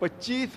25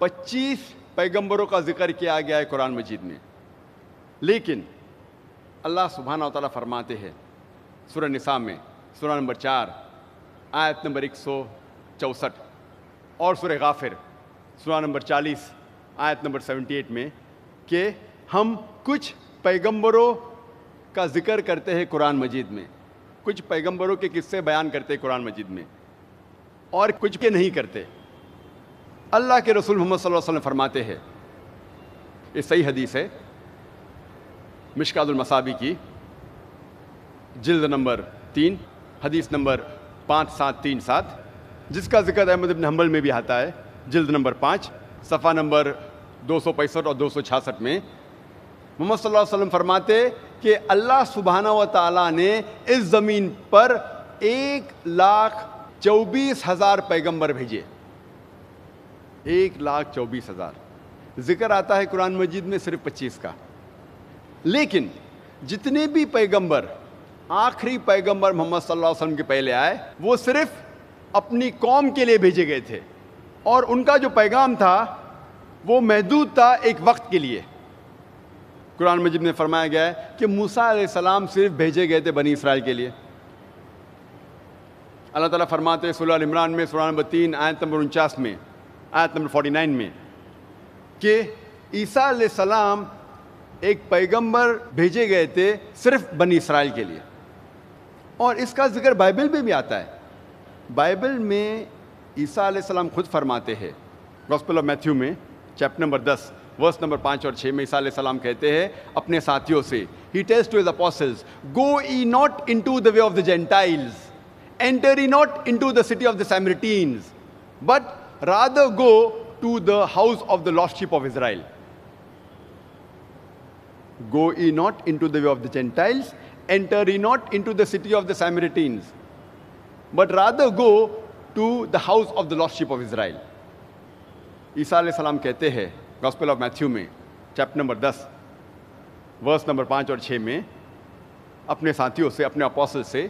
25 پیغمبروں کا ذکر کیا گیا ہے قرآن مجید میں، لیکن اللہ سبحانہ و تعالیٰ فرماتے ہیں سورہ نساء میں سورہ نمبر 4 آیت نمبر 164 اور سورہ غافر سورہ نمبر 40 آیت نمبر 78 میں کہ ہم کچھ پیغمبروں کا ذکر کرتے ہیں قرآن مجید میں، کچھ پیغمبروں کے قصے بیان کرتے ہیں قرآن مجید میں، اور کچھ کے نہیں کرتے۔ اللہ کے رسول محمد صلی اللہ علیہ وسلم فرماتے ہیں، یہ صحیح حدیث ہے، مشکات المصابیح کی جلد نمبر 3 حدیث نمبر 5737، جس کا ذکر احمد بن حنبل میں بھی آتا ہے، جلد نمبر 5 صفحہ نمبر 265 اور 266 میں محمد صلی اللہ علیہ وسلم فرماتے کہ اللہ سبحانہ و تعالیٰ نے اس زمین پر 1,24,000 پیغمبر بھیجے، 1,24,000۔ ذکر آتا ہے قرآن مجید میں صرف 25 کا، لیکن جتنے بھی پیغمبر آخری پیغمبر محمد صلی اللہ علیہ وسلم کے پہلے آئے وہ صرف اپنی قوم کے لیے بھیجے گئے تھے، اور ان کا جو پیغام تھا وہ محدود تھا ایک وقت کے لیے۔ قرآن مجید میں فرمایا گیا ہے کہ موسیٰ علیہ السلام صرف بھیجے گئے تھے بنی اسرائیل کے لیے۔ اللہ تعالیٰ فرماتے ہیں سورہ ال عمران میں سورہ نمبر 3 آیت نمبر 49 میں، آیت نمبر 49 میں کہ عیسیٰ علیہ السلام ایک پیغمبر بھیجے گئے تھے صرف بنی اسرائیل کے لیے، اور اس کا ذکر بائبل میں بھی آتا ہے۔ بائبل میں عیسیٰ علیہ السلام خود فرماتے ہیں، گاسپل آف میتھیو میں چیپٹر نمبر 10 ورس نمبر 5 اور 6 میں عیسیٰ علیہ السلام کہتے ہیں اپنے ساتھیوں سے، He tells to his apostles, Go ye not into the way of the Gentiles, enter ye not into the city of the Samaritans, but rather go to the house of the lost sheep of Israel. Go ye not into the way of the Gentiles, enter ye not into the city of the Samaritans, but rather go to the house of the lost sheep of Israel. عیسیٰ علیہ السلام کہتے ہیں gospel of Matthew میں chapter number 10 verse number 5 اور 6 میں اپنے ساتھیوں سے، اپنے اپوسل سے،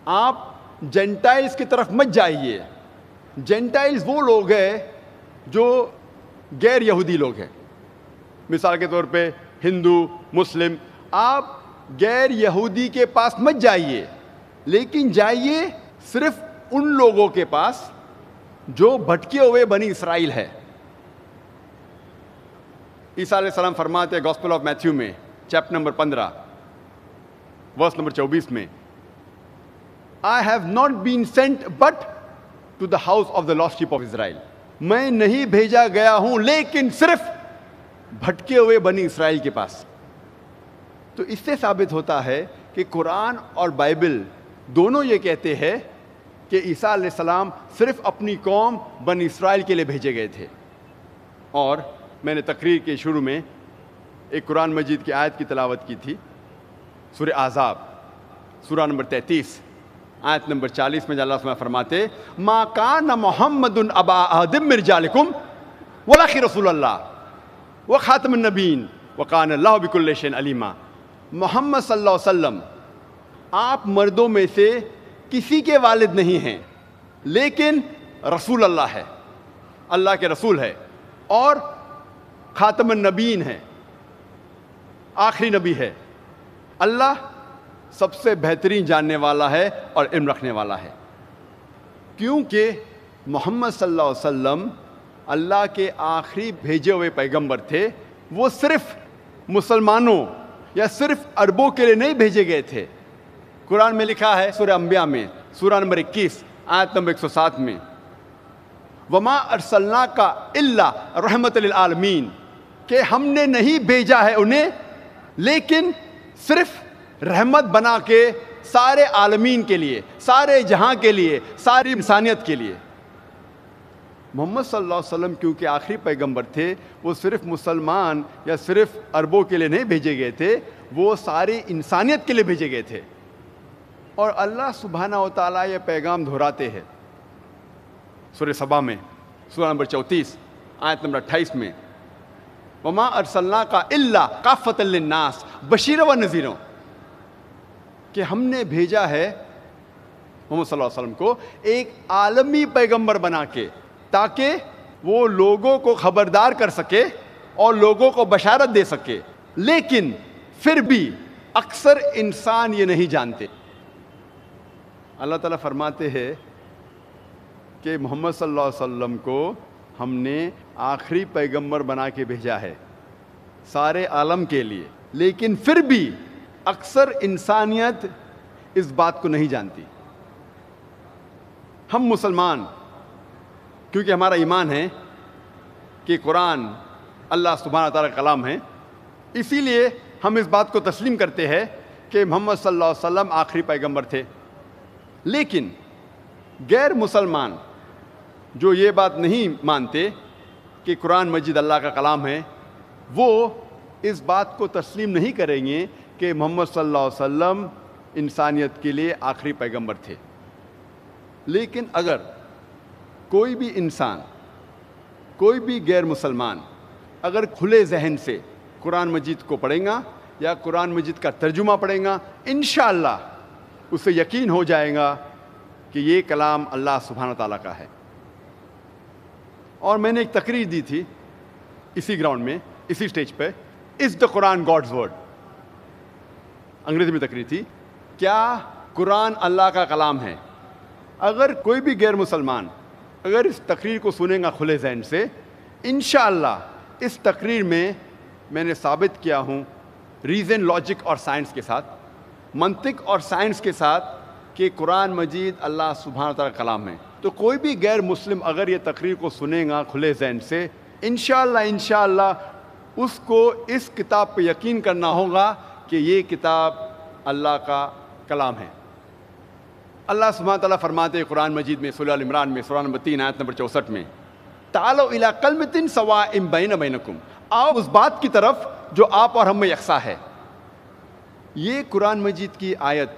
آپ جینٹائلز کی طرف مت جائیے۔ جینٹائلز وہ لوگ ہیں جو غیر یہودی لوگ ہیں، مثال کے طور پہ ہندو، مسلم۔ آپ غیر یہودی کے پاس مت جائیے، لیکن جائیے صرف ان لوگوں کے پاس جو بھٹکے ہوئے بنی اسرائیل ہے۔ عیسیٰ علیہ السلام فرماتے ہیں گاسپل آف میتھیو میں چیپٹر نمبر 15 ورس نمبر 24 میں، I have not been sent but to the house of the lost sheep of Israel. میں نہیں بھیجا گیا ہوں لیکن صرف بھٹکے ہوئے بنی اسرائیل کے پاس۔ تو اس سے ثابت ہوتا ہے کہ قرآن اور بائبل دونوں یہ کہتے ہیں کہ عیسیٰ علیہ السلام صرف اپنی قوم بنی اسرائیل کے لیے بھیجے گئے تھے۔ اور میں نے تقریر کے شروع میں ایک قرآن مجید کی آیت کی تلاوت کی تھی، سورہ احزاب سورہ نمبر 33 آیت نمبر 40 میں اللہ سبحانہ فرماتے ما کان محمد ابا احد من رجالکم ولکن رسول اللہ وخاتم النبیین وکان اللہ بکل شیء علیما۔ محمد صلی اللہ علیہ وسلم آپ مردوں میں سے کسی کے والد نہیں ہیں، لیکن رسول اللہ ہے، اللہ کے رسول ہے، اور خاتم النبیین ہے، آخری نبی ہے۔ اللہ سب سے بہترین جاننے والا ہے اور علم رکھنے والا ہے، کیونکہ محمد صلی اللہ علیہ وسلم اللہ کے آخری بھیجے ہوئے پیغمبر تھے۔ وہ صرف مسلمانوں یا صرف عربوں کے لیے نہیں بھیجے گئے تھے۔ قرآن میں لکھا ہے سورہ انبیاء میں سورہ نمبر 21 آیت نمبر 107 میں، وما ارسلناک الا رحمت للعالمین، کہ ہم نے نہیں بھیجا ہے انہیں لیکن صرف رحمت بنا کے سارے عالمین کے لیے، سارے جہاں کے لیے، ساری انسانیت کے لیے۔ محمد صلی اللہ علیہ وسلم کیونکہ آخری پیغمبر تھے، وہ صرف مسلمان یا صرف عربوں کے لیے نہیں بھیجے گئے تھے، وہ ساری انسانیت کے لیے بھیجے گئے تھے۔ اور اللہ سبحانہ و تعالیٰ یہ پیغام دہراتے ہیں سورہ سبا میں سورہ نمبر 34 آیت نمبر 28 میں، وما ارسلناک الا کافۃ للناس بشیرا ونذیرا، کہ ہم نے بھیجا ہے محمد صلی اللہ علیہ وسلم کو ایک عالمی پیغمبر بنا کے، تاکہ وہ لوگوں کو خبردار کر سکے اور لوگوں کو بشارت دے سکے، لیکن پھر بھی اکثر انسان یہ نہیں جانتے۔ اللہ تعالیٰ فرماتے ہیں کہ محمد صلی اللہ علیہ وسلم کو ہم نے آخری پیغمبر بنا کے بھیجا ہے سارے عالم کے لیے، لیکن پھر بھی اکثر انسانیت اس بات کو نہیں جانتی۔ ہم مسلمان، کیونکہ ہمارا ایمان ہے کہ قرآن اللہ سبحانہ تعالیٰ کا کلام ہے، اسی لیے ہم اس بات کو تسلیم کرتے ہیں کہ محمد صلی اللہ علیہ وسلم آخری پیغمبر تھے۔ لیکن غیر مسلمان جو یہ بات نہیں مانتے کہ قرآن مجید اللہ کا کلام ہے، وہ اس بات کو تسلیم نہیں کریں گے کہ محمد صلی اللہ علیہ وسلم انسانیت کے لیے آخری پیغمبر تھے۔ لیکن اگر کوئی بھی انسان، کوئی بھی غیر مسلمان اگر کھلے ذہن سے قرآن مجید کو پڑھیں گا یا قرآن مجید کا ترجمہ پڑھیں گا، انشاءاللہ اسے یقین ہو جائے گا کہ یہ کلام اللہ سبحانہ تعالیٰ کا ہے۔ اور میں نے ایک تقریر دی تھی اسی گراؤنڈ میں، اسی اسٹیج پہ، از دا قرآن گاڈز ورڈ، انگریزی میں تقریر تھی، کیا قرآن اللہ کا کلام ہے؟ اگر کوئی بھی غیر مسلمان اگر اس تقریر کو سنیں گا کھلے ذہن سے، انشاءاللہ اس تقریر میں نے ثابت کیا ہوں ریزن، لاجک اور سائنس کے ساتھ، منطق اور سائنس کے ساتھ، کہ قرآن مجید اللہ سبحانہ تعالیٰ کا کلام ہے۔ تو کوئی بھی غیر مسلم اگر یہ تقریر کو سنے گا کھلے ذہن سے، انشاءاللہ اس کو اس کتاب پہ یقین کرنا ہوگا کہ یہ کتاب اللہ کا کلام ہے۔ اللہ سبحانہ تعالیٰ فرماتے ہیں قرآن مجید میں، سورہ ال عمران میں، سورہ نمبر 3 آیت نمبر 64 میں، تعالوا الی کلمۃ سواء بین بینکم، آؤ اس بات کی طرف جو آپ اور ہم میں یکساں ہے۔ یہ قرآن مجید کی آیت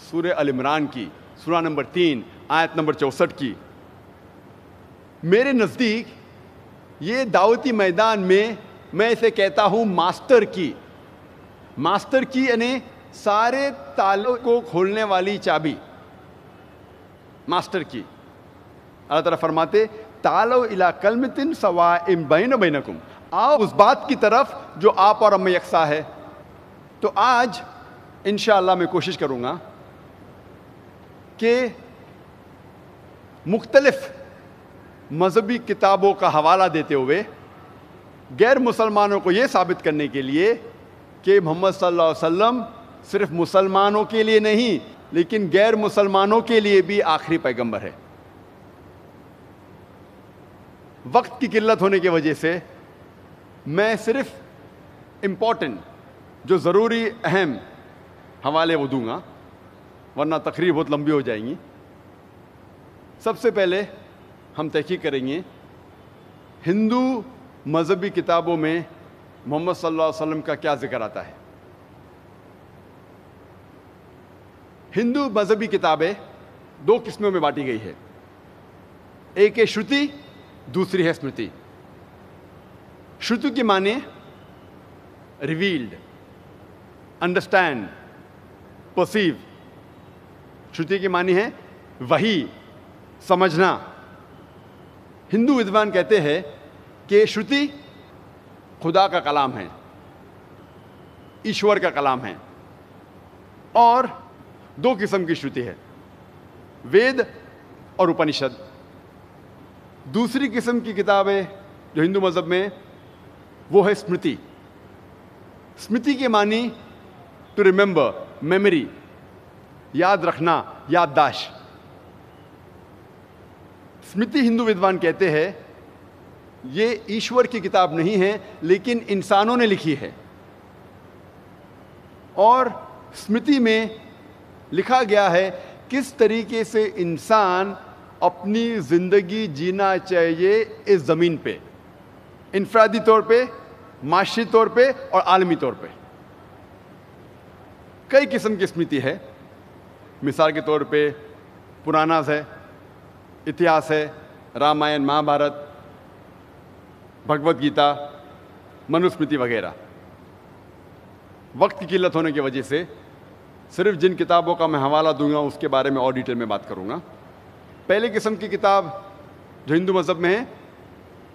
سورہ ال عمران کی سورہ نمبر 3 آیت نمبر 64 کی، میرے نزدیک یہ دعوتی میدان میں اسے کہتا ہوں ماسٹر کی یعنی سارے تالوں کو کھولنے والی چابی، ماسٹر کی۔ اللہ تعالیٰ فرماتے تعالوا الی کلمۃ سواء بین بینکم، آؤ اس بات کی طرف جو آپ اور ہم میں یکساں ہے۔ تو آج انشاءاللہ میں کوشش کروں گا کہ مختلف مذہبی کتابوں کا حوالہ دیتے ہوئے غیر مسلمانوں کو یہ ثابت کرنے کے لیے کہ محمد صلی اللہ علیہ وسلم صرف مسلمانوں کے لیے نہیں لیکن غیر مسلمانوں کے لیے بھی آخری پیغمبر ہے۔ وقت کی قلت ہونے کی وجہ سے میں صرف امپورٹنٹ جو ضروری اہم حوالے وہ دوں گا، ورنہ تقریر بہت لمبی ہو جائیں گی۔ سب سے پہلے ہم تحقیق کریں گے ہندو مذہبی کتابوں میں محمد صلی اللہ علیہ وسلم کا کیا ذکر آتا ہے۔ ہندو مذہبی کتابیں دو قسموں میں بانٹی گئی ہے، ایک ہے شروتی، دوسری ہے اسمرتی۔ شروتی کے معنی ریویلڈ، انڈرسٹینڈ، پرسیو۔ شروتی کے معنی ہے وحی، سمجھنا۔ ہندو ودوان کہتے ہیں کہ شروتی خدا کا کلام ہے، ایشور کا کلام ہے، اور دو قسم کی شروتی ہے، وید اور اپنشد۔ دوسری قسم کی کتابیں جو ہندو مذہب میں وہ ہے اسمرتی۔ اسمرتی کے معنی ٹو ریممبر، میموری، یاد رکھنا، یادداشت۔ اسمرتی ہندو ودوان کہتے ہیں یہ ایشور کی کتاب نہیں ہے لیکن انسانوں نے لکھی ہے، اور اسمرتی میں لکھا گیا ہے کس طریقے سے انسان اپنی زندگی جینا چاہیے اس زمین پہ، انفرادی طور پہ، معاشی طور پہ اور عالمی طور پہ۔ کئی قسم کی اسمرتی ہے، مثال کے طور پہ پراناز ہے، اتہاس ہے، رامائن، مہابھارت، بھگوت گیتا، منوسمرتی وغیرہ۔ وقت کی قلت ہونے کی وجہ سے صرف جن کتابوں کا میں حوالہ دوں گا اس کے بارے میں اور ڈیٹیل میں بات کروں گا۔ پہلی قسم کی کتاب جو ہندو مذہب میں ہے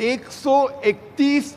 131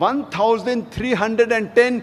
1310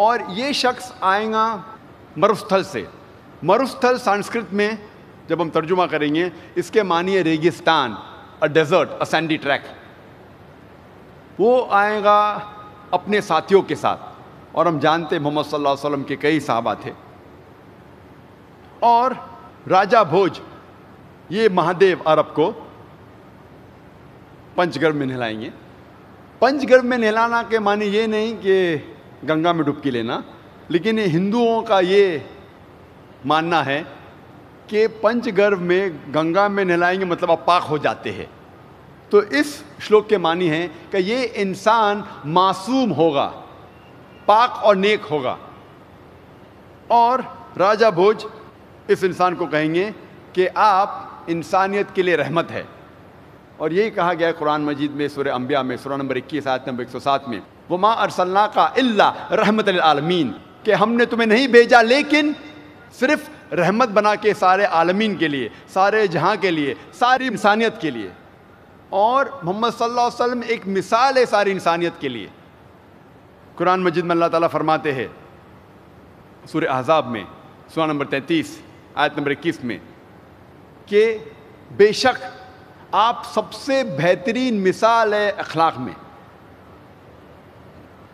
اور یہ شخص آئے گا مروستھل سے. مروستھل سنسکرت میں جب ہم ترجمہ کریں گے اس کے معنی ہے ریگستان, a desert, a sandy track. وہ آئے گا اپنے ساتھیوں کے ساتھ, اور ہم جانتے محمد صلی اللہ علیہ وسلم کے کئی صحابہ تھے. اور راجا بھوج یہ مہادیو عرب کو پنچ گرھ میں نہلائیں گے. پنچ گرھ میں نہلانا کے معنی یہ نہیں کہ گنگا میں ڈبکی لینا, لیکن ہندوؤں کا یہ ماننا ہے کہ پنچ گرھ میں گنگا میں نہلائیں گے مطلب آپ پاک ہو جاتے ہیں. تو اس شلوک کے معنی ہے کہ یہ انسان معصوم ہوگا, پاک اور نیک ہوگا. اور راجا بھوج اس انسان کو کہیں گے کہ آپ انسانیت کے لیے رحمت ہے. اور یہی کہا گیا ہے قرآن مجید میں سورہ انبیاء میں سورہ نمبر 21 آیت نمبر 107 میں, وَمَا أَرْسَلْنَاكَ إِلَّا رَحْمَةً لِلْعَالَمِينَ, کہ ہم نے تمہیں نہیں بھیجا لیکن صرف رحمت بنا کے سارے عالمین کے لیے, سارے جہاں کے لیے, ساری انسانیت کے لیے. اور محمد صلی اللہ علیہ وسلم ایک مثال ہے ساری انسانیت کے لیے. قرآن مجید میں اللہ تعالیٰ فرماتے ہیں سورہ احزاب میں سورہ نمبر 33 آیت نمبر 21 میں کہ بے شک آپ سب سے بہترین مثال ہے اخلاق میں.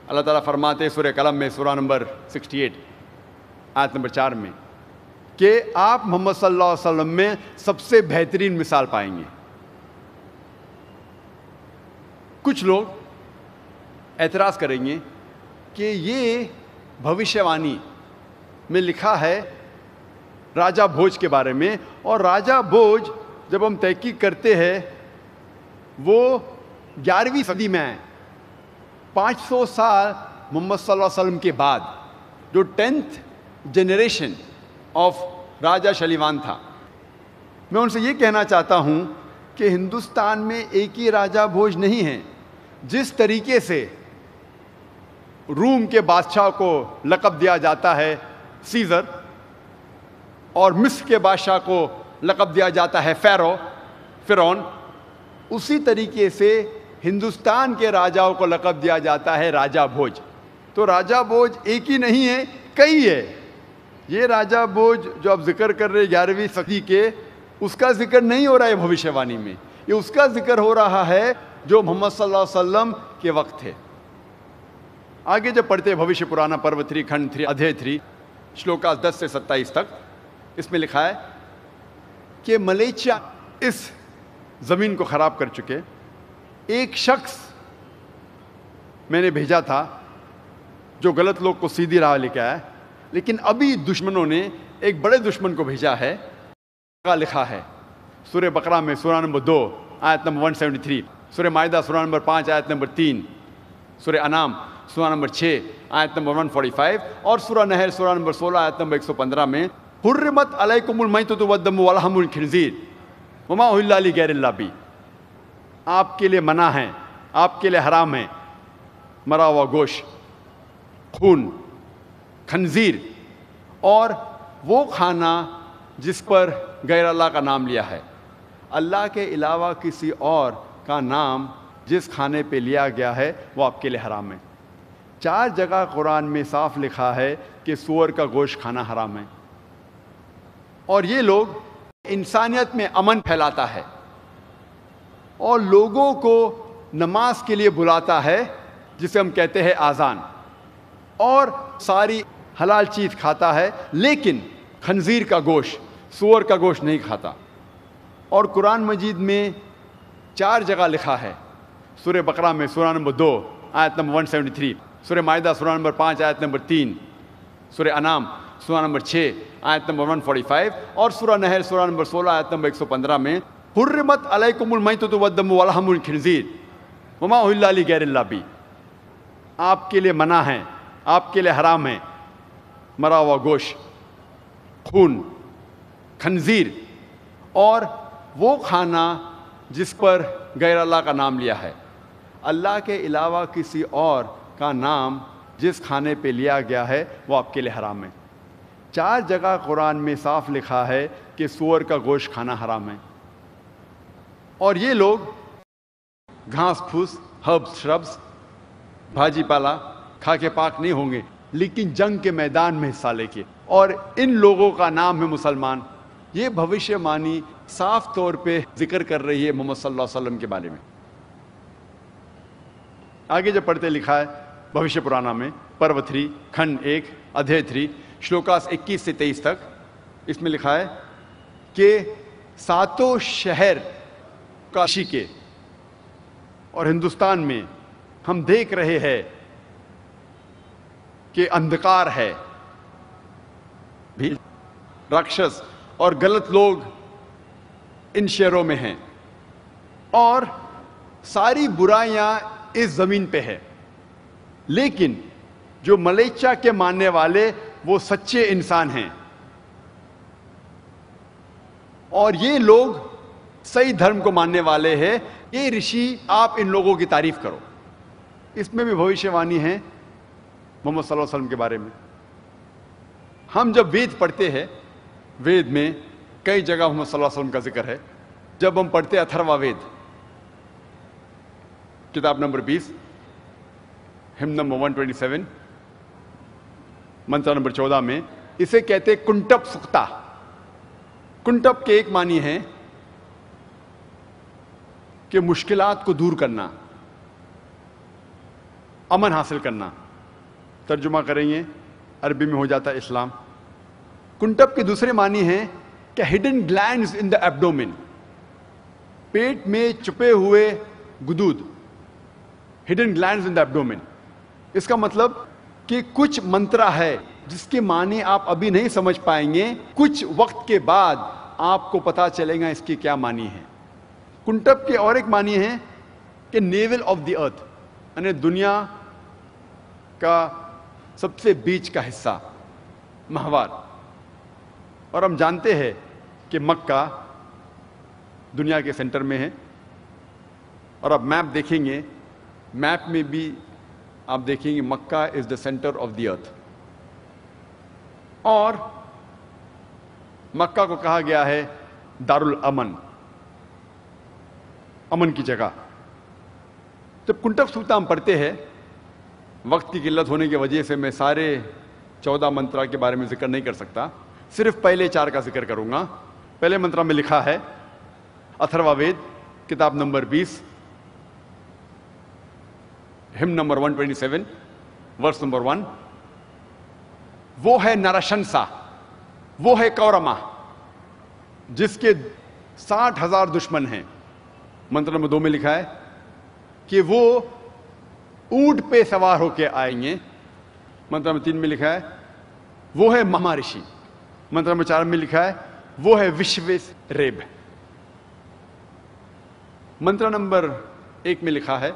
اللہ تعالیٰ فرماتے ہیں سورہ قلم میں سورہ نمبر 68 آیت نمبر 4 میں کہ آپ محمد صلی اللہ علیہ وسلم میں سب سے بہترین مثال پائیں گے. کچھ لوگ اعتراض کریں گے کہ یہ بھوشیہ وانی میں لکھا ہے راجا بھوج کے بارے میں, اور راجا بھوج جب ہم تحقیق کرتے ہیں وہ 11ویں صدی میں ہے, 500 سال محمد صلی اللہ علیہ وسلم کے بعد, جو 10th جنریشن آف راجا شلیوان تھا. میں ان سے یہ کہنا چاہتا ہوں کہ ہندوستان میں ایک ہی راجا بھوج نہیں ہے. جس طریقے سے روم کے بادشاہ کو لقب دیا جاتا ہے سیزر, اور مصر کے بادشاہ کو لقب دیا جاتا ہے فرعون, اسی طریقے سے ہندوستان کے راجاؤں کو لقب دیا جاتا ہے راجا بھوج. تو راجا بھوج ایک ہی نہیں ہے, کئی ہے. یہ راجا بھوج جو آپ ذکر کر رہے 11ویں صدی کے, اس کا ذکر نہیں ہو رہا ہے بھوشیہ وانی میں, یہ اس کا ذکر ہو رہا ہے جو محمد صلی اللہ علیہ وسلم کے وقت تھے. آگے جب پڑھتے بھوشیہ پرانا پرو 3 کھنڈ 3 ادھیے 3 شلوکا 10 سے 27 تک, اس میں لکھا ہے کہ ملیچیا اس زمین کو خراب کر چکے. ایک شخص میں نے بھیجا تھا جو غلط لوگ کو سیدھی راہ لے کے آیا, لیکن ابھی دشمنوں نے ایک بڑے دشمن کو بھیجا ہے. لکھا ہے سورہ بقرہ میں سورہ نمبر 2 آیت نمبر 173, سورہ مائدہ سورہ نمبر 5 آیت نمبر 3, سورہ انعام سورہ نمبر 6 آیت نمبر 145, اور سورہ نحل سورہ نمبر 16 آیت نمبر 115 میں حرمت علیکم المیتۃ والدم ولحم الخنزیر وما اہل لغیر اللہ بہ, آپ کے لیے منع ہے, آپ کے لیے حرام ہے مرا ہوا گوشت, خون, خنزیر, اور وہ کھانا جس پر غیر اللہ کا نام لیا ہے. اللہ کے علاوہ کسی اور کا نام جس کھانے پہ لیا گیا ہے وہ آپ کے لیے حرام ہے. 4 جگہ قرآن میں صاف لکھا ہے کہ سور کا گوشت کھانا حرام ہے. اور یہ لوگ انسانیت میں امن پھیلاتا ہے اور لوگوں کو نماز کے لیے بلاتا ہے جسے ہم کہتے ہیں آذان, اور ساری حلال چیز کھاتا ہے لیکن خنزیر کا گوشت, سور کا گوشت نہیں کھاتا. اور قرآن مجید میں 4 جگہ لکھا ہے, سورہ بقرہ میں سورہ نمبر 2 آیت نمبر 173, سورہ مائدہ سورہ نمبر 5 آیت نمبر 3, سورہ انعام سورہ نمبر 6 آیت نمبر 145, اور سورہ نحل سورہ نمبر 16 آیت نمبر 115 میں حرمت علیکم المیتۃ والدم ولحم الخنزیر وما اہل لغیر اللہ بہ, آپ کے لیے منع ہے, آپ کے لیے حرام ہے مرا ہوا گوشت, خون, خنزیر, اور وہ کھانا جس پر غیر اللہ کا نام لیا ہے. اللہ کے علاوہ کسی اور کا نام جس کھانے پہ لیا گیا ہے وہ آپ کے لیے حرام ہے. 4 جگہ قرآن میں صاف لکھا ہے کہ سور کا گوشت کھانا حرام ہے. اور یہ لوگ گھاس پھوس, ہربس, شربس, بھاجی پالا کھا کے پاک نہیں ہوں گے, لیکن جنگ کے میدان میں حصہ لے کے، اور ان لوگوں کا نام ہے مسلمان. یہ بھوشیہ مانی صاف طور پہ ذکر کر رہی ہے محمد صلی اللہ علیہ وسلم کے بارے میں. آگے جب پڑھتے لکھا ہے بھوشیہ پرانا میں پرو 3 کھنڈ 1 ادھیے 3 شلوکاس 21 سے 23 تک، اس میں لکھا ہے کہ 7 شہر کاشی کے اور ہندوستان میں ہم دیکھ رہے ہیں کہ اندھکار ہے، بھی راکشس اور غلط لوگ ان شہروں میں ہیں، اور ساری برائیاں اس زمین پہ ہے. لیکن جو ملیچا کے ماننے والے وہ سچے انسان ہیں، اور یہ لوگ صحیح دھرم کو ماننے والے ہیں. یہ رشی آپ ان لوگوں کی تعریف کرو. اس میں بھی بھوشیہ وانی ہے محمد صلی اللہ علیہ وسلم کے بارے میں. ہم جب وید پڑھتے ہیں، وید میں کئی جگہ محمد صلی اللہ علیہ وسلم کا ذکر ہے. جب ہم پڑھتے ہیں اتھروا وید کتاب نمبر 20 ہم نمبر 127 منتر نمبر 14 میں اسے کہتے کنٹپ سکتا. کنٹپ کے ایک معنی ہے کہ مشکلات کو دور کرنا، امن حاصل کرنا. ترجمہ کریں گے عربی میں ہو جاتا ہے اسلام. کنٹپ کے دوسرے معنی ہیں کہ ہڈن گلینڈز ان دا ایبڈومن، پیٹ میں چھپے ہوئے گدود. ہڈن گلینڈز ان دا ایبڈومن، اس کا مطلب کہ کچھ منترا ہے جس کے معنی آپ ابھی نہیں سمجھ پائیں گے، کچھ وقت کے بعد آپ کو پتا چلے گا اس کی کیا معنی ہے. کنٹپ کے اور ایک معنی ہے کہ نیول آف دی ارتھ، یعنی دنیا کا سب سے بیچ کا حصہ، مہوار. اور ہم جانتے ہیں کہ مکہ دنیا کے سینٹر میں ہے. اور اب میپ دیکھیں گے، میپ میں بھی آپ دیکھیں گے مکہ از دا سینٹر آف دی ارتھ. اور مکہ کو کہا گیا ہے دار الامن، امن کی جگہ. جب کنٹپ سکتا ہم پڑھتے ہیں، وقت کی قلت ہونے کی وجہ سے میں سارے 14 منترا کے بارے میں ذکر نہیں کر سکتا، صرف پہلے 4 کا ذکر کروں گا. پہلے منترا میں لکھا ہے اتھروا وید کتاب نمبر 20 ہم نمبر 127 ورس نمبر 1، وہ ہے نرشنسا، وہ ہے کورما جس کے 60,000 دشمن ہیں. منتر نمبر 2 میں لکھا ہے کہ وہ اونٹ پہ سوار ہو کے آئیں گے. منتر نمبر 3 میں لکھا ہے وہ ہے مہارشی. منتر نمبر 4 میں لکھا ہے وہ ہے وشویس ریب. منتر نمبر 1 میں لکھا ہے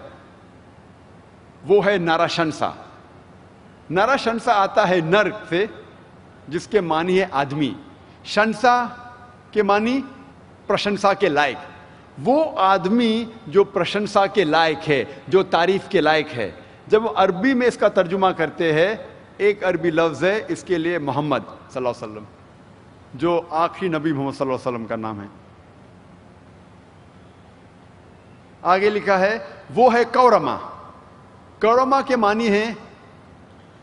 وہ ہے نرشنسا. نرشنسا آتا ہے نر سے، جس کے معنی ہے آدمی. شنسا کے معنی پرشنسا کے لائق. وہ آدمی جو پرشنسا کے لائق ہے، جو تعریف کے لائق ہے. جب عربی میں اس کا ترجمہ کرتے ہیں، ایک عربی لفظ ہے اس کے لیے محمد صلی اللہ علیہ وسلم، جو آخری نبی محمد صلی اللہ علیہ وسلم کا نام ہے. آگے لکھا ہے وہ ہے کورما. کورما کے معنی ہے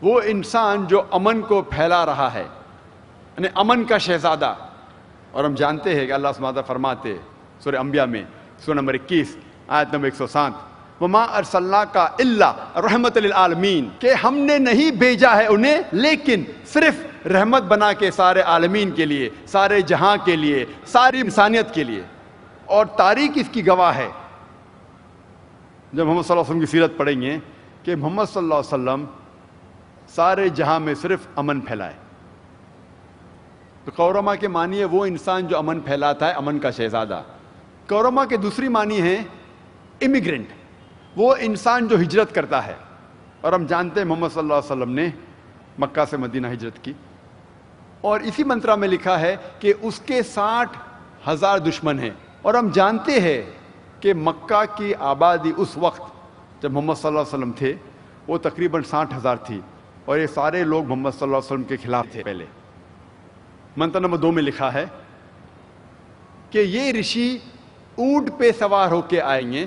وہ انسان جو امن کو پھیلا رہا ہے، یعنی امن کا شہزادہ. اور ہم جانتے ہیں کہ اللہ سبحانہ فرماتے سورہ انبیاء میں سورہ نمبر 21 آیت نمبر 107 وما ارسلناک الا رحمت للعالمین، کہ ہم نے نہیں بھیجا ہے انہیں لیکن صرف رحمت بنا کے سارے عالمین کے لیے، سارے جہاں کے لیے، ساری انسانیت کے لیے. اور تاریخ اس کی گواہ ہے. جب محمد صلی اللہ علیہ وسلم کی سیرت پڑھیں گے کہ محمد صلی اللہ علیہ وسلم سارے جہاں میں صرف امن پھیلائے. تو کورما کے معنی ہے وہ انسان جو امن پھیلاتا ہے، امن کا شہزادہ. کورما کے دوسری معنی ہے امیگرنٹ، وہ انسان جو ہجرت کرتا ہے. اور ہم جانتے ہیں محمد صلی اللہ علیہ وسلم نے مکہ سے مدینہ ہجرت کی. اور اسی منترا میں لکھا ہے کہ اس کے 60,000 دشمن ہیں. اور ہم جانتے ہیں کہ مکہ کی آبادی اس وقت جب محمد صلی اللہ علیہ وسلم تھے وہ تقریباً 60,000 تھی، اور یہ سارے لوگ محمد صلی اللہ علیہ وسلم کے خلاف تھے. پہلے منتر نمبر 2 میں لکھا ہے کہ یہ رشی اونٹ پہ سوار ہو کے آئیں گے.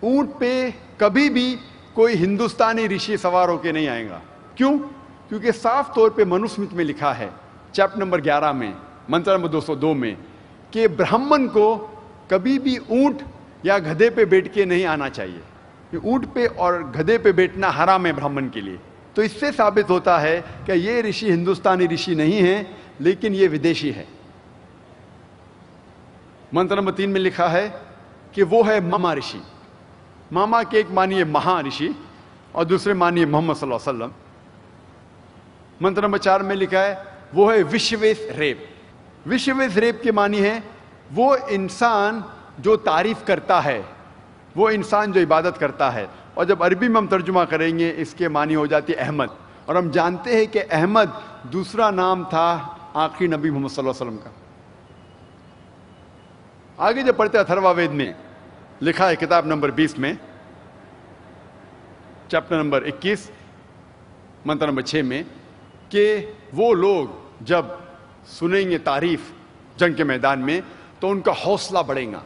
اونٹ پہ کبھی بھی کوئی ہندوستانی رشی سوار ہو کے نہیں آئے گا. کیوں؟ کیونکہ صاف طور پہ منوسمرت میں لکھا ہے چیپٹر نمبر 11 میں منتر نمبر 202 میں کہ برہمن کو کبھی بھی اونٹ یا گدھے پہ بیٹھ کے نہیں آنا چاہیے. اونٹ پہ اور گدھے پہ بیٹھنا حرام ہے برہمن کے لیے. تو اس سے ثابت ہوتا ہے کہ یہ رشی ہندوستانی رشی نہیں ہے لیکن یہ ودیشی ہے. منتر نمبر 3 میں لکھا ہے کہ وہ ہے ماما رشی. ماما کے ایک معنی ہے مہا رشی اور دوسرے معنی ہے محمد صلی اللہ علیہ وسلم. منتر نمبر 4 میں لکھا ہے وہ ہے وشویس ریپ. وشویس ریپ کے معنی ہے وہ انسان جو تعریف کرتا ہے، وہ انسان جو عبادت کرتا ہے. اور جب عربی میں ہم ترجمہ کریں گے اس کے معنی ہو جاتی ہے احمد. اور ہم جانتے ہیں کہ احمد دوسرا نام تھا آخری نبی محمد صلی اللہ علیہ وسلم کا. آگے جب پڑھتے اتھروا وید میں لکھا ہے کتاب نمبر 20 میں چیپٹر نمبر 21 منتر نمبر 6 میں کہ وہ لوگ جب سنیں گے تعریف جنگ کے میدان میں تو ان کا حوصلہ بڑھے گا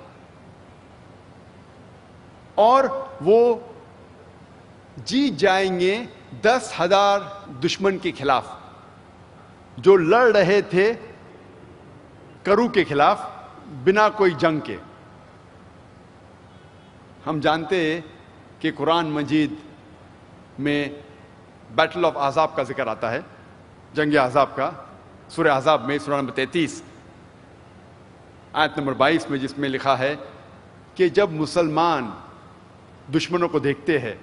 اور وہ جیت جائیں گے 10,000 دشمن کے خلاف جو لڑ رہے تھے کرو کے خلاف بنا کوئی جنگ کے. ہم جانتے ہیں کہ قرآن مجید میں بیٹل آف احزاب کا ذکر آتا ہے، جنگ احزاب کا، سورہ احزاب میں سورہ نمبر 33 آیت نمبر 22 میں، جس میں لکھا ہے کہ جب مسلمان دشمنوں کو دیکھتے ہیں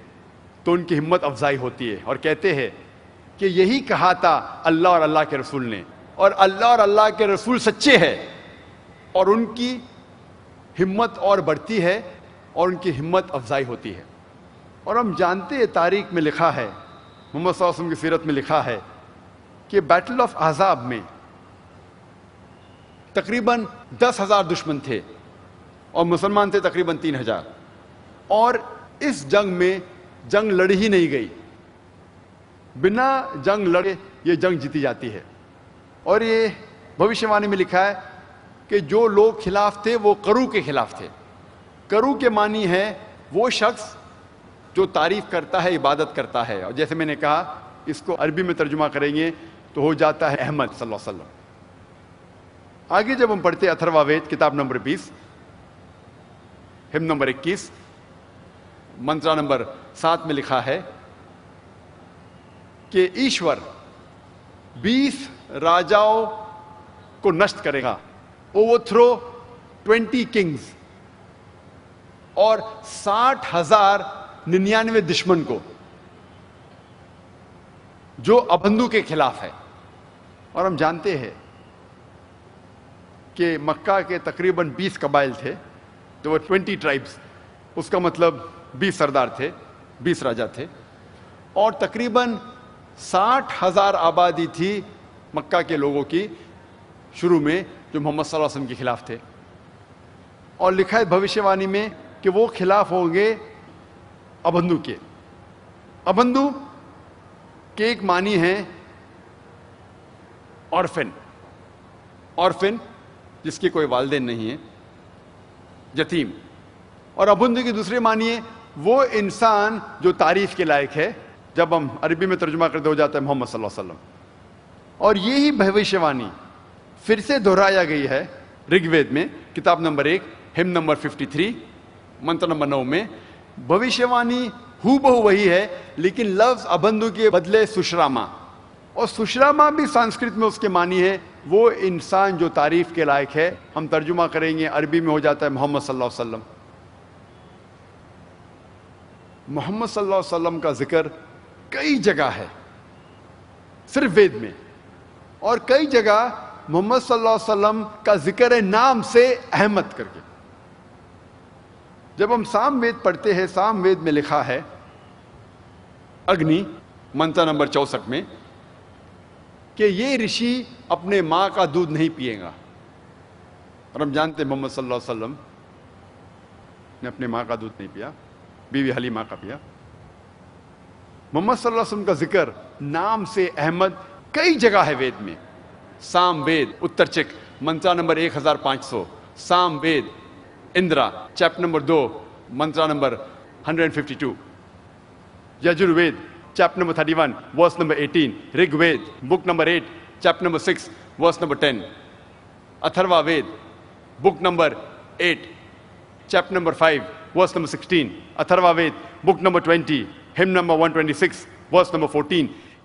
تو ان کی ہمت افزائی ہوتی ہے اور کہتے ہیں کہ یہی کہا تھا اللہ اور اللہ کے رسول نے، اور اللہ اور اللہ کے رسول سچے ہیں، اور ان کی ہمت اور بڑھتی ہے اور ان کی ہمت افزائی ہوتی ہے. اور ہم جانتے ہیں تاریخ میں لکھا ہے، محمد صلی اللہ علیہ وسلم کی سیرت میں لکھا ہے کہ بیٹل آف احزاب میں تقریباً 10,000 دشمن تھے اور مسلمان تھے تقریباً 3,000. اور اس جنگ میں جنگ لڑی ہی نہیں گئی، بنا جنگ لڑے یہ جنگ جیتی جاتی ہے. اور یہ بھوشیہ وانی میں لکھا ہے کہ جو لوگ خلاف تھے وہ کرو کے خلاف تھے. کرو کے معنی ہے وہ شخص جو تعریف کرتا ہے، عبادت کرتا ہے، اور جیسے میں نے کہا اس کو عربی میں ترجمہ کریں گے تو ہو جاتا ہے احمد صلی اللہ علیہ وسلم. آگے جب ہم پڑھتے ہیں اتھروا وید کتاب نمبر 20 ہم نمبر 21 منترا نمبر 7 میں لکھا ہے کہ ایشور 20 راجاؤں کو نشٹ کرے گا، اوور تھرو 20 کنگز، اور 60,099 دشمن کو جو ابندو کے خلاف ہے. اور ہم جانتے ہیں کہ مکہ کے تقریباً 20 قبائل تھے، تو وہ 20 ٹرائبس، اس کا مطلب 20 سردار تھے، 20 راجا تھے، اور تقریباً 60,000 آبادی تھی مکہ کے لوگوں کی شروع میں جو محمد صلی اللہ علیہ وسلم کے خلاف تھے. اور لکھا ہے بھوشیہ وانی میں کہ وہ خلاف ہوں گے ابندو کے. ابندو کے ایک معنی ہے اورفن، اورفن جس کے کوئی والدین نہیں ہیں، یتیم. اور ابندو کی دوسری معنی ہے وہ انسان جو تعریف کے لائق ہے، جب ہم عربی میں ترجمہ کرتے ہو جاتا ہے محمد صلی اللہ علیہ وسلم. اور یہی بھوشیہ وانی پھر سے دہرایا گئی ہے رگ وید میں کتاب نمبر 1 ہم نمبر 53 منتر نمبر 9 میں. بھوشیہ وانی ہو بہو وہی ہے لیکن لفظ ابندو کے بدلے سشراما، اور سشراما بھی سنسکرت میں اس کے معنی ہے وہ انسان جو تعریف کے لائق ہے. ہم ترجمہ کریں گے عربی میں ہو جاتا ہے محمد صلی اللہ علیہ وسلم. محمد صلی اللہ علیہ وسلم کا ذکر کئی جگہ ہے صرف وید میں، اور کئی جگہ محمد صلی اللہ علیہ وسلم کا ذکر ہے نام سے احمد کر کے. جب ہم سام وید پڑھتے ہیں، سام وید میں لکھا ہے اگنی منتر نمبر 64 میں کہ یہ رشی اپنے ماں کا دودھ نہیں پیے گا. اور ہم جانتے ہیں محمد صلی اللہ علیہ وسلم نے اپنے ماں کا دودھ نہیں پیا، بیوی حلیمہ کا پیا. محمد صلی اللہ علیہ وسلم کا ذکر نام سے احمد کئی جگہ ہے وید میں. سام وید اتر چک Mantra number 1500، Sama Veda Indra chapter number 2 mantra number 152، Yajur Veda chapter number 31, verse number 18. Rig Ved, book number 8, chapter number 6, verse number 10. Atharva Ved, book number 8, chapter number 5, verse number 16. Atharva Ved, book number 20, hymn number 126, verse number 14.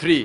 3।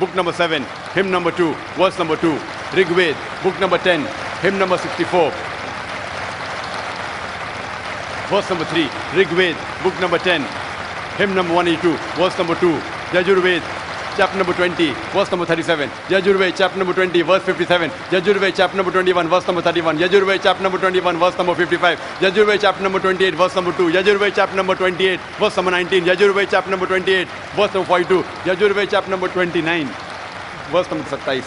book number 7, hymn number 2, verse number 2. Rigved, book number 10, hymn number 64, verse number 3. Rigved, book number 10, hymn number 182, verse number 2. Yajurved, chapter number 20, verse number 37. Yajurved, chapter number 20, verse 57. Yajurved, chapter number 21, verse number 31. Yajurved, chapter number 21, verse number 55. Yajurved, chapter number 28, verse number 2. Yajurved, chapter number 28, verse number 19. Yajurved, chapter number 28, verse number 42. Yajurved, chapter number 29, verse number 27.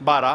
12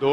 2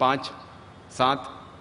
5, 7,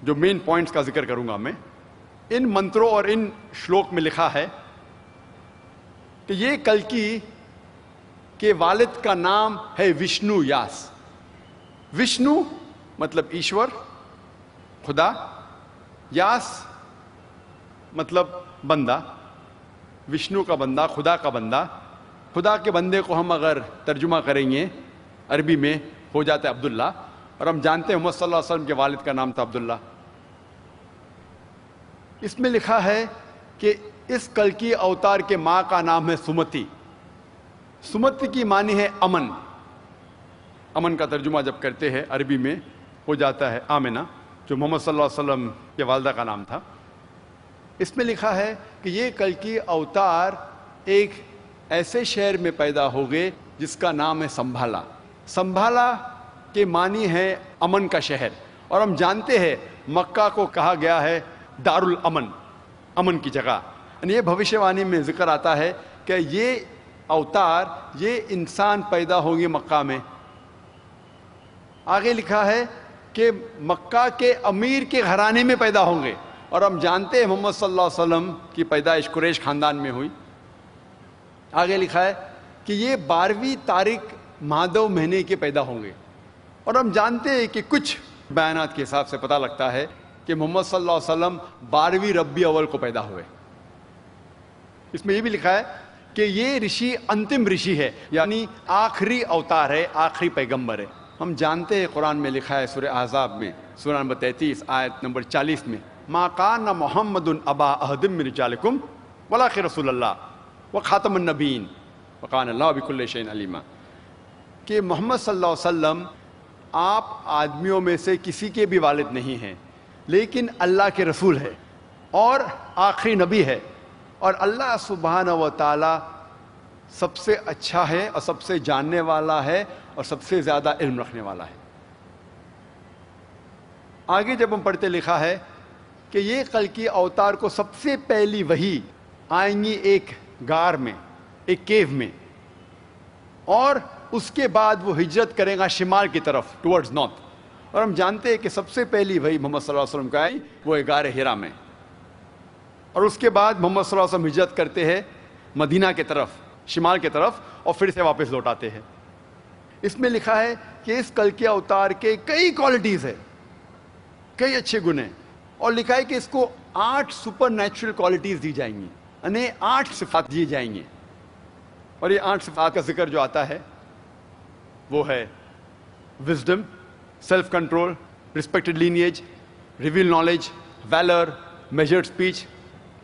جو main points کا ذکر کروں گا میں. ان منتروں اور ان شلوک میں لکھا ہے کہ یہ کلکی کے والد کا نام ہے وشنو یاس. وشنو مطلب ایشور، خدا. یاس مطلب بندہ، وشنو کا بندہ، خدا کا بندہ. خدا کے بندے کو ہم اگر ترجمہ کریں گے عربی میں ہو جاتا ہے عبداللہ، اور ہم جانتے ہیں محمد صلی اللہ علیہ وسلم کے والد کا نام تھا عبداللہ. اس میں لکھا ہے کہ اس کلکی اوتار کے ماں کا نام ہے سمتی. سمتی کی معنی ہے امن. امن کا ترجمہ جب کرتے ہیں عربی میں ہو جاتا ہے آمنہ، جو محمد صلی اللہ علیہ وسلم کے والدہ کا نام تھا. اس میں لکھا ہے کہ یہ کلکی اوتار ایک ایسے شہر میں پیدا ہو گئے جس کا نام ہے سنبھالا. سنبھالا کے معنی ہے امن کا شہر، اور ہم جانتے ہیں مکہ کو کہا گیا ہے دار الامن، امن کی جگہ. یعنی یہ بھوشیہ وانی میں ذکر آتا ہے کہ یہ اوتار، یہ انسان پیدا ہوں گے مکہ میں. آگے لکھا ہے کہ مکہ کے امیر کے گھرانے میں پیدا ہوں گے، اور ہم جانتے ہیں محمد صلی اللہ علیہ وسلم کی پیدائش قریش خاندان میں ہوئی. آگے لکھا ہے کہ یہ 12ویں تاریخ مہادو مہینے کے پیدا ہوں گے، اور ہم جانتے ہیں کہ کچھ بیانات کے حساب سے پتہ لگتا ہے کہ محمد صلی اللہ علیہ وسلم 12ویں ربیع اول کو پیدا ہوئے. اس میں یہ بھی لکھا ہے کہ یہ رشی انتم رشی ہے، یعنی آخری اوتار ہے، آخری پیغمبر ہے. ہم جانتے ہیں قرآن میں لکھا ہے سورہ احزاب میں سورہ نمبر 33 آیت نمبر 40 میں ما کان محمد ابا احد من رجالکم ولکن رسول اللہ وخاتم النبیین وکان اللہ بکل شیء علیما، کہ محمد صلی اللہ علیہ وسلم آپ آدمیوں میں سے کسی کے بھی والد نہیں ہیں، لیکن اللہ کے رسول ہے اور آخری نبی ہے، اور اللہ سبحانہ و تعالی سب سے اچھا ہے اور سب سے جاننے والا ہے اور سب سے زیادہ علم رکھنے والا ہے. آگے جب ہم پڑھتے لکھا ہے کہ یہ کلکی اوتار کو سب سے پہلی وحی آئیں گی ایک غار میں، ایک کیو میں، اور اس کے بعد وہ ہجرت کرے گا شمال کی طرف ٹورڈز نارتھ. اور ہم جانتے ہیں کہ سب سے پہلی وحی محمد صلی اللہ علیہ وسلم کا آئی وہ غار ہرا میں، اور اس کے بعد محمد صلی اللہ علیہ وسلم ہجرت کرتے ہیں مدینہ کی طرف، شمال کی طرف، اور پھر سے واپس لوٹ آتے ہیں. اس میں لکھا ہے کہ اس کلکی اوتار کے کئی کوالٹیز ہیں، کئی اچھے گن ہیں، اور لکھا ہے کہ اس کو 8 سپر نیچرل کوالٹیز دی جائیں گی، یعنی 8 صفات دی جائیں گی. اور یہ 8 صفات کا ذکر جو آتا ہے وہ ہے wisdom, self control, respected lineage, reveal knowledge, valour, measured speech,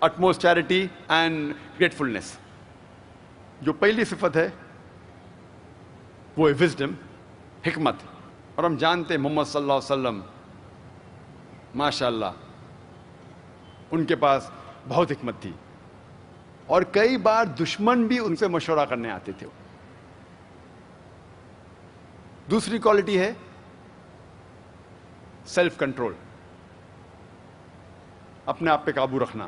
utmost charity and gratefulness. جو پہلی صفت ہے وہ ہے وزڈم، حکمت. اور ہم جانتے ہیں محمد صلی اللہ علیہ وسلم ماشاء اللہ ان کے پاس بہت حکمت تھی، اور کئی بار دشمن بھی ان سے مشورہ کرنے آتے تھے. دوسری کوالٹی ہے سیلف کنٹرول، اپنے آپ پہ قابو رکھنا.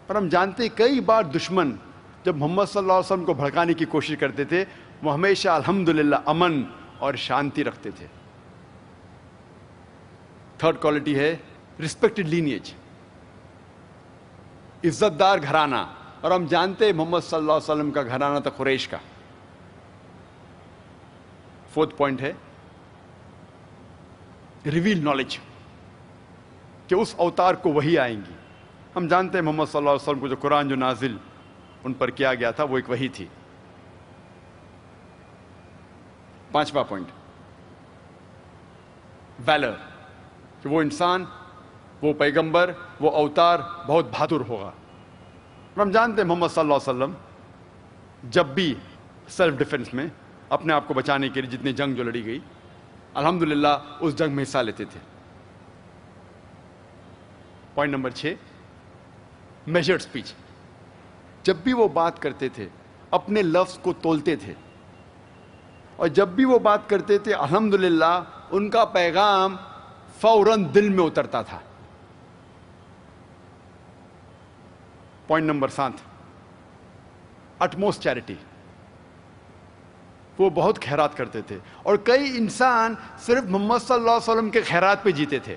اور ہم جانتے ہیں کئی بار دشمن جب محمد صلی اللہ علیہ وسلم کو بھڑکانے کی کوشش کرتے تھے وہ ہمیشہ الحمدللہ امن اور شانتی رکھتے تھے. تھرڈ کوالٹی ہے ریسپیکٹڈ لینیج، عزت دار گھرانہ. اور ہم جانتے ہیں محمد صلی اللہ علیہ وسلم کا گھرانہ تھا قریش کا. فورتھ پوائنٹ ہے ریویل نالج، کہ اس اوتار کو وحی آئیں گی. ہم جانتے ہیں محمد صلی اللہ علیہ وسلم کو جو قرآن جو نازل ان پر کیا گیا تھا وہ ایک وحی تھی. پانچواں پوائنٹ ویلر، کہ وہ انسان، وہ پیغمبر، وہ اوتار بہت بہادر ہوگا. ہم جانتے ہیں محمد صلی اللہ علیہ وسلم جب بھی سیلف ڈیفنس میں اپنے آپ کو بچانے کے لیے جتنی جنگ جو لڑی گئی الحمدللہ اس جنگ میں حصہ لیتے تھے. پوائنٹ نمبر 6 میجرڈ اسپیچ، جب بھی وہ بات کرتے تھے اپنے لفظ کو تولتے تھے، اور جب بھی وہ بات کرتے تھے الحمدللہ ان کا پیغام فوراً دل میں اترتا تھا. پوائنٹ نمبر 7 اٹموسٹ چیریٹی، وہ بہت خیرات کرتے تھے، اور کئی انسان صرف محمد صلی اللہ علیہ وسلم کے خیرات پہ جیتے تھے.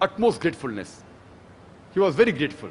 utmost gratefulness. He was very grateful.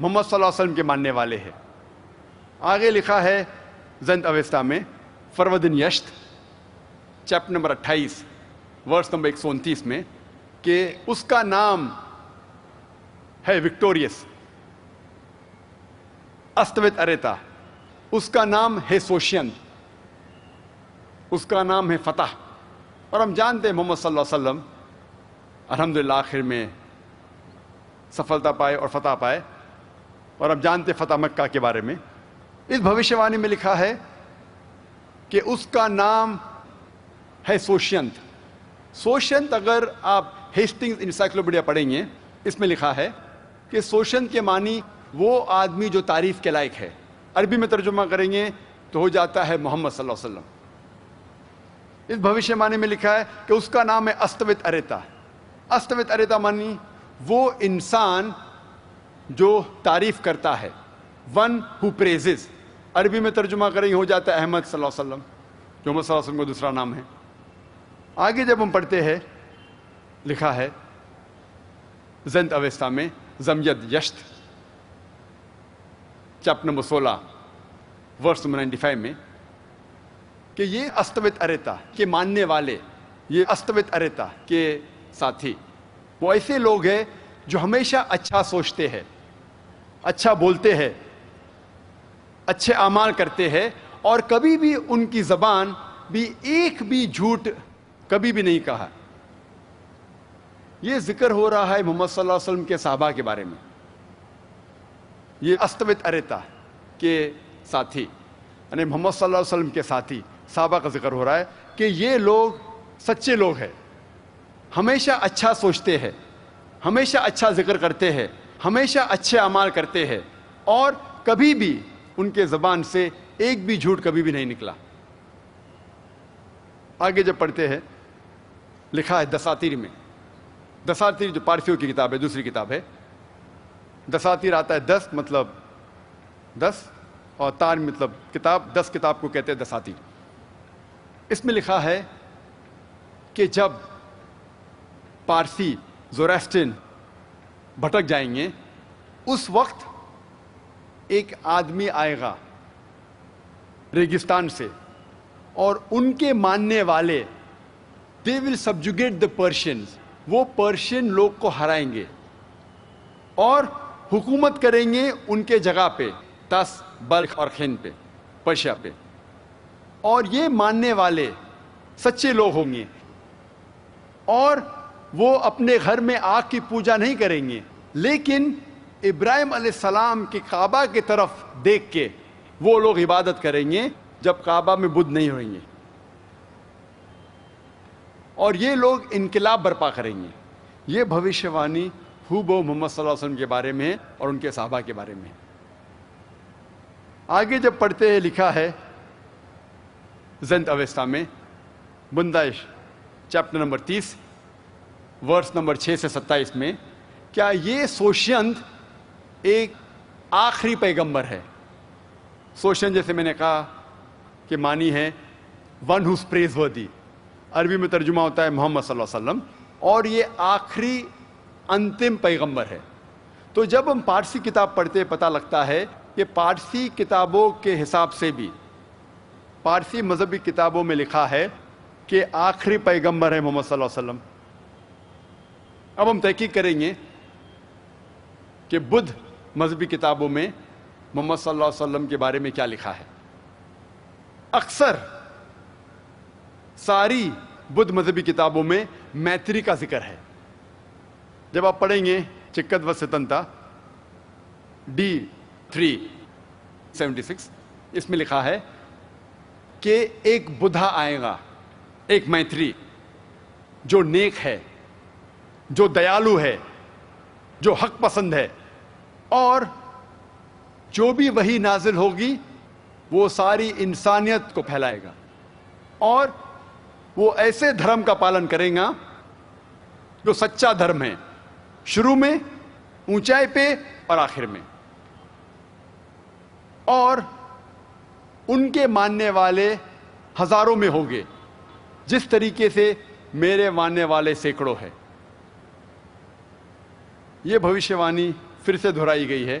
محمد صلی اللہ علیہ وسلم کے ماننے والے ہیں۔ آگے لکھا ہے زند اویستا میں فروردن یشت چیپٹر نمبر 28 ورس نمبر 129 میں کہ اس کا نام ہے وکٹوریس استوت اریتا، اس کا نام ہے سوشینت، اس کا نام ہے فتح۔ اور ہم جانتے ہیں محمد صلی اللہ علیہ وسلم الحمدللہ آخر میں سفلتا پائے اور فتح پائے، اور ہم جانتے فتح مکہ کے بارے میں۔ اس بھوشیوانی میں لکھا ہے کہ اس کا نام ہے سوشینت۔ سوشینت اگر آپ ہیسٹنگز انسائکلوپیڈیا پڑھیں گے، اس میں لکھا ہے کہ سوشینت کے معنی وہ آدمی جو تعریف کے لائق ہے۔ عربی میں ترجمہ کریں گے تو ہو جاتا ہے محمد صلی اللہ علیہ وسلم۔ اس بھوشیوانی میں لکھا ہے کہ اس کا نام ہے استوت اریتا۔ استوت اریتا معنی وہ انسان جو تعریف کرتا ہے، ون ہو پریزز۔ عربی میں ترجمہ کریں گے ہو جاتا ہے احمد صلی اللہ علیہ وسلم، جو محمد صلی اللہ علیہ وسلم کو دوسرا نام ہے۔ آگے جب ہم پڑھتے ہیں لکھا ہے زند اویستا میں زمید یشت چیپٹر نمبر 16 ورس نمبر 95 میں کہ یہ استوت اریتا کے ماننے والے، یہ استوت اریتا کے ساتھی وہ ایسے لوگ ہیں جو ہمیشہ اچھا سوچتے ہیں، اچھا بولتے ہیں، اچھے اعمال کرتے ہیں، اور کبھی بھی ان کی زبان بھی ایک بھی جھوٹ کبھی بھی نہیں کہا۔ یہ ذکر ہو رہا ہے محمد صلی اللہ علیہ وسلم کے صحابہ کے بارے میں۔ یہ استوت اریتا کے ساتھی یعنی محمد صلی اللہ علیہ وسلم کے ساتھی صحابہ کا ذکر ہو رہا ہے کہ یہ لوگ سچے لوگ ہیں، ہمیشہ اچھا سوچتے ہیں، ہمیشہ اچھا ذکر کرتے ہیں، ہمیشہ اچھے اعمال کرتے ہیں، اور کبھی بھی ان کے زبان سے ایک بھی جھوٹ کبھی بھی نہیں نکلا۔ آگے جب پڑھتے ہیں لکھا ہے دساتیر میں، دساتیر جو پارسیوں کی کتاب ہے، دوسری کتاب ہے، دساتیر آتا ہے 10 مطلب 10 اور تار مطلب کتاب، 10 کتاب کو کہتے ہیں دساتیر۔ اس میں لکھا ہے کہ جب پارسی زوریسٹرین بھٹک جائیں گے، اس وقت ایک آدمی آئے گا ریگستان سے، اور ان کے ماننے والے they will subjugate the Persians، وہ پرشین لوگ کو ہرائیں گے اور حکومت کریں گے ان کے جگہ پہ، تس، بلخ اور ہند پہ، پرشیا پہ۔ اور یہ ماننے والے سچے لوگ ہوں گے، اور وہ اپنے گھر میں آگ کی پوجا نہیں کریں گے، لیکن ابراہیم علیہ السلام کے کعبہ کی طرف دیکھ کے وہ لوگ عبادت کریں گے جب کعبہ میں بدھ نہیں ہوئیں گے، اور یہ لوگ انقلاب برپا کریں گے۔ یہ بھوشیوانی ہو محمد صلی اللہ علیہ وسلم کے بارے میں اور ان کے صحابہ کے بارے میں۔ آگے جب پڑھتے ہیں لکھا ہے زند اویستا میں بندائش چیپٹر نمبر 30 ورس نمبر 6 سے 27 میں، کیا یہ سوشینت ایک آخری پیغمبر ہے؟ سوشینت جیسے میں نے کہا کہ معنی ہے ون ہوز پریز وردی، عربی میں ترجمہ ہوتا ہے محمد صلی اللہ علیہ وسلم، اور یہ آخری انتم پیغمبر ہے۔ تو جب ہم پارسی کتاب پڑھتے پتہ لگتا ہے کہ پارسی کتابوں کے حساب سے بھی، پارسی مذہبی کتابوں میں لکھا ہے کہ آخری پیغمبر ہے محمد صلی اللہ علیہ وسلم۔ اب ہم تحقیق کریں گے کہ بدھ مذہبی کتابوں میں محمد صلی اللہ علیہ وسلم کے بارے میں کیا لکھا ہے۔ اکثر ساری بدھ مذہبی کتابوں میں میتری کا ذکر ہے۔ جب آپ پڑھیں گے چکت و ستنتا D376، اس میں لکھا ہے کہ ایک بدھا آئے گا، ایک میتری جو نیک ہے، جو دیالو ہے، جو حق پسند ہے، اور جو بھی وحی نازل ہوگی وہ ساری انسانیت کو پھیلائے گا، اور وہ ایسے دھرم کا پالن کرے گا جو سچا دھرم ہے، شروع میں، اونچائی پہ اور آخر میں، اور ان کے ماننے والے ہزاروں میں ہوں گے، جس طریقے سے میرے ماننے والے سینکڑوں ہیں۔ یہ بھوشیوانی پھر سے دہرائی گئی ہے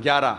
11,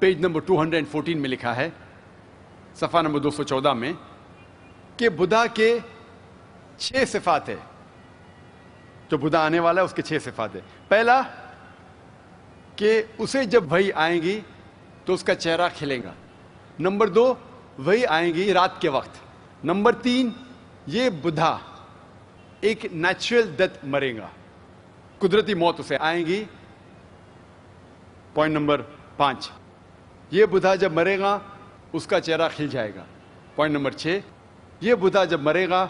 پیج نمبر 214 میں لکھا ہے، صفحہ نمبر 214 میں، کہ بدھا کے 6 صفات ہے. جو بدھا آنے والا ہے اس کے 6 صفات ہے. پہلا کہ اسے جب وحی آئیں گی تو اس کا چہرہ کھلے گا. نمبر 2، وحی آئیں گی رات کے وقت. نمبر 3، یہ بدھا ایک نیچرل ڈیتھ مرے گا، قدرتی موت اسے آئیں گی. پوائنٹ نمبر 5، یہ بدھا جب مرے گا اس کا چہرہ کھل جائے گا. پوائنٹ نمبر 6، یہ بدھا جب مرے گا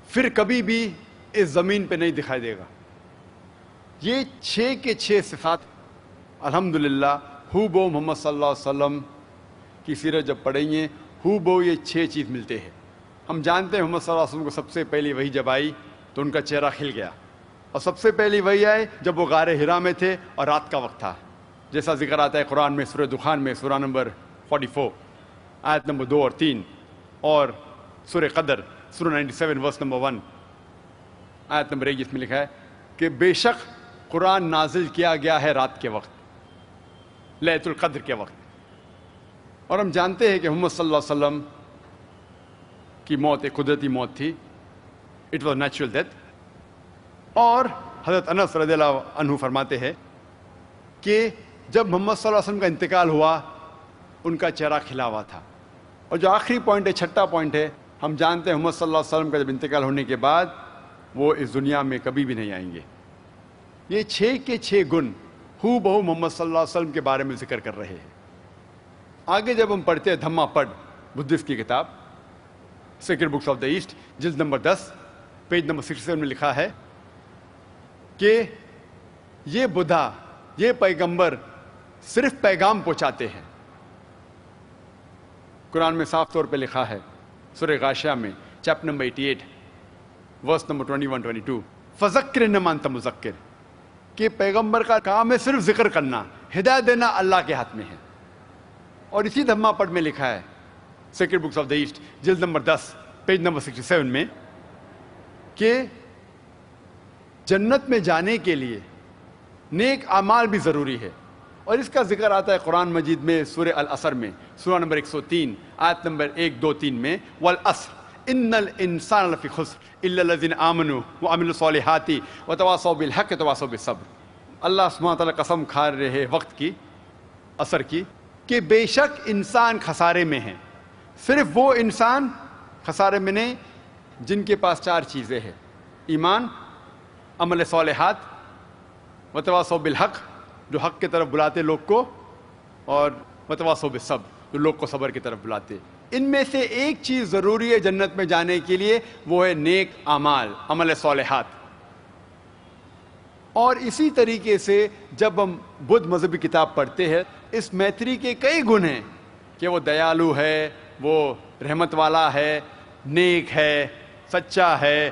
پھر کبھی بھی اس زمین پہ نہیں دکھائی دے گا. یہ 6 کے 6 صفات الحمدللہ ہو بو محمد صلی اللہ علیہ وسلم کی سیرت جب پڑھیں گے، ہو بو یہ 6 چیز ملتے ہیں. ہم جانتے ہیں محمد صلی اللہ علیہ وسلم کو سب سے پہلی وحی جب آئی تو ان کا چہرہ کھل گیا، اور سب سے پہلی وحی آئے جب وہ غار حرا میں تھے اور رات کا وقت تھا، جیسا ذکر آتا ہے قرآن میں سورہ دخان میں، سورہ نمبر 44 آیت نمبر 2 اور 3، اور سورہ قدر سورہ 97 ورس نمبر 1 آیت نمبر 1، جس میں لکھا ہے کہ بے شک قرآن نازل کیا گیا ہے رات کے وقت، لیلۃ القدر کے وقت. اور ہم جانتے ہیں کہ محمد صلی اللہ علیہ وسلم کی موت ایک قدرتی موت تھی، اٹ واز نیچرل ڈیتھ. اور حضرت انس رضی اللہ عنہ فرماتے ہیں کہ جب محمد صلی اللہ علیہ وسلم کا انتقال ہوا ان کا چہرہ کھلا ہوا تھا. اور جو آخری پوائنٹ ہے، 6واں پوائنٹ ہے، ہم جانتے ہیں محمد صلی اللہ علیہ وسلم کا جب انتقال ہونے کے بعد وہ اس دنیا میں کبھی بھی نہیں آئیں گے. یہ 6 کے 6 گن ہو بہو محمد صلی اللہ علیہ وسلم کے بارے میں ذکر کر رہے ہیں. آگے جب ہم پڑھتے ہیں دھما پڑھ بدھسٹ کی کتاب sacred books of the east جلد نمبر 10 پیج نمبر 67 میں لکھا ہے کہ یہ بدھا، یہ پیغمبر صرف پیغام پہنچاتے ہیں. قرآن میں صاف طور پہ لکھا ہے سورہ غاشیہ میں چیپٹر نمبر 88 ورس نمبر 21-22، فذکر انما انت مذکر، کہ پیغمبر کا کام ہے صرف ذکر کرنا، ہدایت دینا اللہ کے ہاتھ میں ہے. اور اسی دھما پڑھ میں لکھا ہے sacred books of the east جلد نمبر 10 پیج نمبر 67 میں کہ جنت میں جانے کے لیے نیک اعمال بھی ضروری ہے. اور اس کا ذکر آتا ہے قرآن مجید میں سورہ العصر میں، سورہ نمبر 103 آیت نمبر 1 2 3 میں، والعصر ان الانسان لفی خسر الا الذین آمنوا وعملوا الصالحات وتواصوا بالحق وتواصوا بالصبر. اللہ سبحانہ تعالیٰ قسم کھا رہے وقت کی، عصر کی، کہ بے شک انسان خسارے میں ہیں. صرف وہ انسان خسارے میں نہیں جن کے پاس 4 چیزیں ہیں: ایمان، عمل صالحات، وتواصوا بالحق جو حق کی طرف بلاتے لوگ کو، اور وتواصوا بالصبر جو لوگ کو صبر کی طرف بلاتے. ان میں سے ایک چیز ضروری ہے جنت میں جانے کے لیے، وہ ہے نیک اعمال، عمل صالحات. اور اسی طریقے سے جب ہم بدھ مذہبی کتاب پڑھتے ہیں، اس میتری کے کئی گن ہیں کہ وہ دیالو ہے، وہ رحمت والا ہے، نیک ہے، سچا ہے،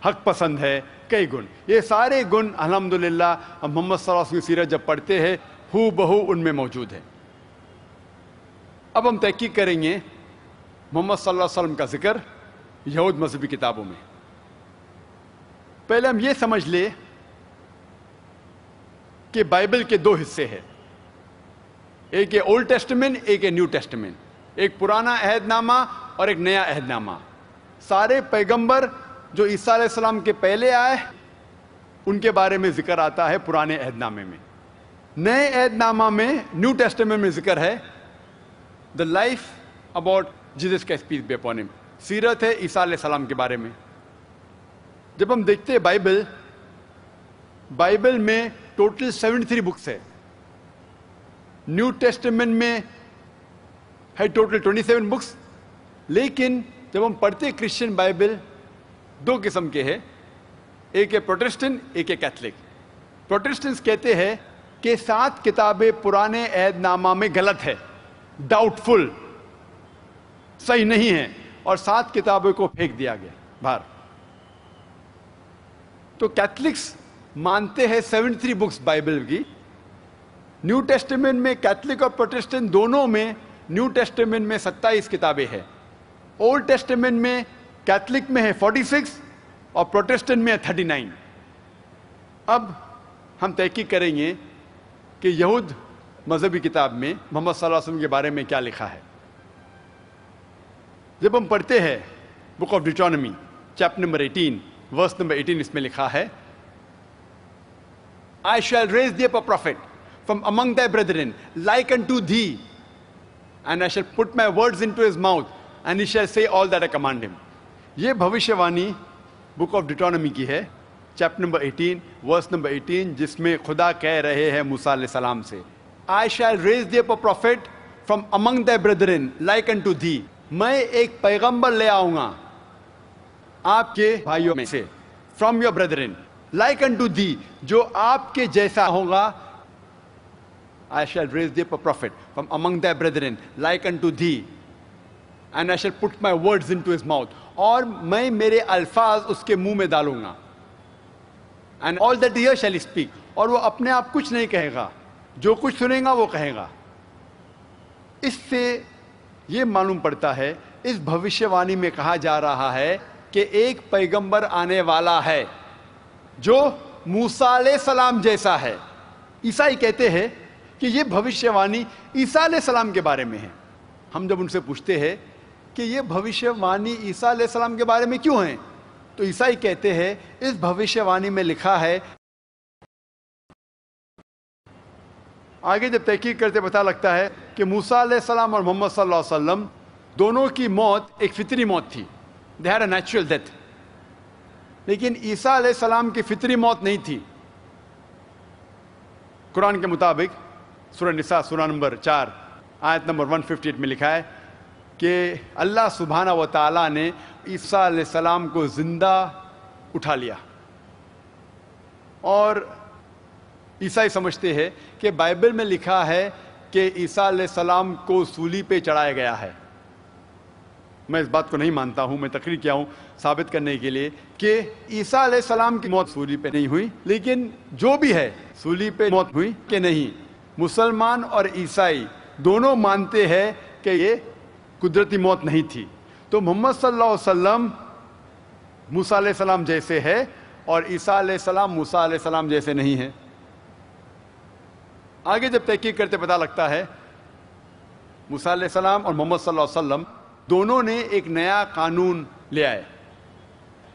حق پسند ہے، کئی گن. یہ سارے گن الحمدللہ ہم محمد صلی اللہ علیہ وسلم کی سیرت جب پڑھتے ہیں ہو بہو ان میں موجود ہے. اب ہم تحقیق کریں گے محمد صلی اللہ علیہ وسلم کا ذکر یہود مذہبی کتابوں میں. پہلے ہم یہ سمجھ لیں کہ بائبل کے 2 حصے ہیں، ایک ہے اولڈ ٹیسٹمنٹ، ایک ہے نیو ٹیسٹمنٹ. ایک پرانا عہد نامہ اور ایک نیا عہد نامہ. سارے پیغمبر جو عیسیٰ علیہ السلام کے پہلے آئے ان کے بارے میں ذکر آتا ہے پرانے عہد نامے میں. نئے عہد نامہ میں، نیو ٹیسٹمنٹ میں ذکر ہے the life about Jesus Christ peace be upon him, سیرت ہے عیسیٰ علیہ السلام کے بارے میں. جب ہم دیکھتے ہیں بائبل میں ٹوٹل 73 بکس ہے. نیو ٹیسٹمنٹ میں ہے ٹوٹل 27 بکس. لیکن جب ہم پڑھتے کرسچن بائبل 2 قسم کے ہیں، ایک ہے پروٹسٹنٹ، ایک ہے کیتھولک. پروٹسٹنٹس کہتے ہیں کہ 7 کتابیں پرانے عہد نامہ میں غلط ہے، ڈاؤٹ فل، صحیح نہیں ہے، اور 7 کتابوں کو پھینک دیا گیا باہر. تو کیتھولکس مانتے ہیں 73 بکس بائبل کی. نیو ٹیسٹمنٹ میں کیتھولک اور پروٹسٹنٹ دونوں میں، نیو ٹیسٹمنٹ میں 27 کتابیں ہیں. اولڈ ٹیسٹمنٹ میں کیتھولک میں ہے 46 اور پروٹسٹنٹ میں ہے 39. اب ہم تحقیق کریں گے کہ یہود مذہبی کتاب میں محمد صلی اللہ علیہ وسلم کے بارے میں کیا لکھا ہے. جب ہم پڑھتے ہیں book of Deuteronomy chapter number 18 verse number 18، اس میں لکھا ہے I shall raise thee up a prophet from among thy brethren like unto thee, and I shall put my words into his mouth, and he shall say all that I command him. یہ بھوشیوانی بک of ڈیٹرانومی کی ہے، chapter number 18 verse number 18، جس میں خدا کہہ رہے ہیں موسیٰ علیہ السلام سے I shall raise thee up a prophet from among thy brethren like unto thee. میں ایک پیغمبر لے آؤں گا آپ کے بھائیوں میں سے، from your brethren like unto thee، جو آپ کے جیسا ہوگا. I shall raise thee up a prophet from among thy brethren like unto thee, and I shall put my words into his mouth. اور میں میرے الفاظ اس کے منہ میں ڈالوں گا. And all that he hears shall he speak. اور وہ اپنے آپ کچھ نہیں کہے گا، جو کچھ سنے گا وہ کہے گا. اس سے یہ معلوم پڑتا ہے، اس بھوشیوانی میں کہا جا رہا ہے کہ ایک پیغمبر آنے والا ہے جو موسیٰ علیہ السلام جیسا ہے. عیسائی کہتے ہیں کہ یہ بھوشیوانی عیسیٰ علیہ السلام کے بارے میں ہے. ہم جب ان سے پوچھتے ہیں کہ یہ بھوشیوانی عیسیٰ علیہ السلام کے بارے میں کیوں ہیں، تو عیسائی کہتے ہیں اس بھوشیوانی میں لکھا ہے. آگے جب تحقیق کرتے پتہ لگتا ہے کہ موسیٰ علیہ السلام اور محمد صلی اللہ علیہ وسلم دونوں کی موت ایک فطری موت تھی. They had a natural death. لیکن عیسیٰ علیہ السلام کی فطری موت نہیں تھی. قرآن کے مطابق سورہ نساء سورہ نمبر 4 آیت نمبر 158 میں لکھا ہے کہ اللہ سبحانہ و تعالیٰ نے عیسیٰ علیہ السلام کو زندہ اٹھا لیا. اور عیسائی سمجھتے ہیں کہ بائبل میں لکھا ہے کہ عیسیٰ علیہ السلام کو سولی پہ چڑھایا گیا ہے. میں اس بات کو نہیں مانتا ہوں. میں تقریر کیا ہوں ثابت کرنے کے لیے کہ عیسیٰ علیہ السلام کی موت سولی پہ نہیں ہوئی، لیکن جو بھی ہے سولی پہ موت ہوئی کہ نہیں، مسلمان اور عیسائی دونوں مانتے ہیں کہ یہ قدرتی موت نہیں تھی. تو محمد صلی اللہ علیہ وسلم موسیٰ علیہ السلام جیسے ہے اور عیسیٰ علیہ السلام موسیٰ علیہ السلام جیسے نہیں ہے. آگے جب تحقیق کرتے پتہ لگتا ہے موسیٰ علیہ السلام اور محمد صلی اللہ علیہ وسلم دونوں نے ایک نیا قانون لے آئے.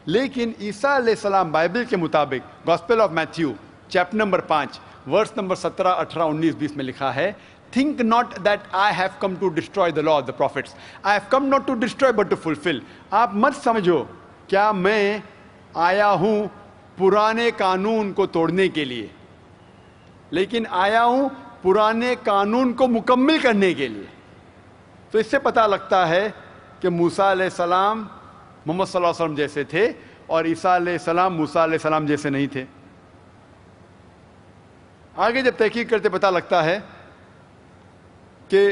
لیکن عیسیٰ علیہ السلام بائبل کے مطابق gospel of Matthew chapter number 5 verse number 17 18 19 20 میں لکھا ہے Think not that I have come to destroy the law of the prophets. I have come not to destroy but to fulfill. آپ مت سمجھو کیا میں آیا ہوں پرانے قانون کو توڑنے کے لیے، لیکن آیا ہوں پرانے قانون کو مکمل کرنے کے لیے. تو اس سے پتہ لگتا ہے کہ موسیٰ علیہ السلام محمد صلی اللہ علیہ وسلم جیسے تھے اور عیسیٰ علیہ السلام موسیٰ علیہ السلام جیسے نہیں تھے. آگے جب تحقیق کرتے پتہ لگتا ہے کہ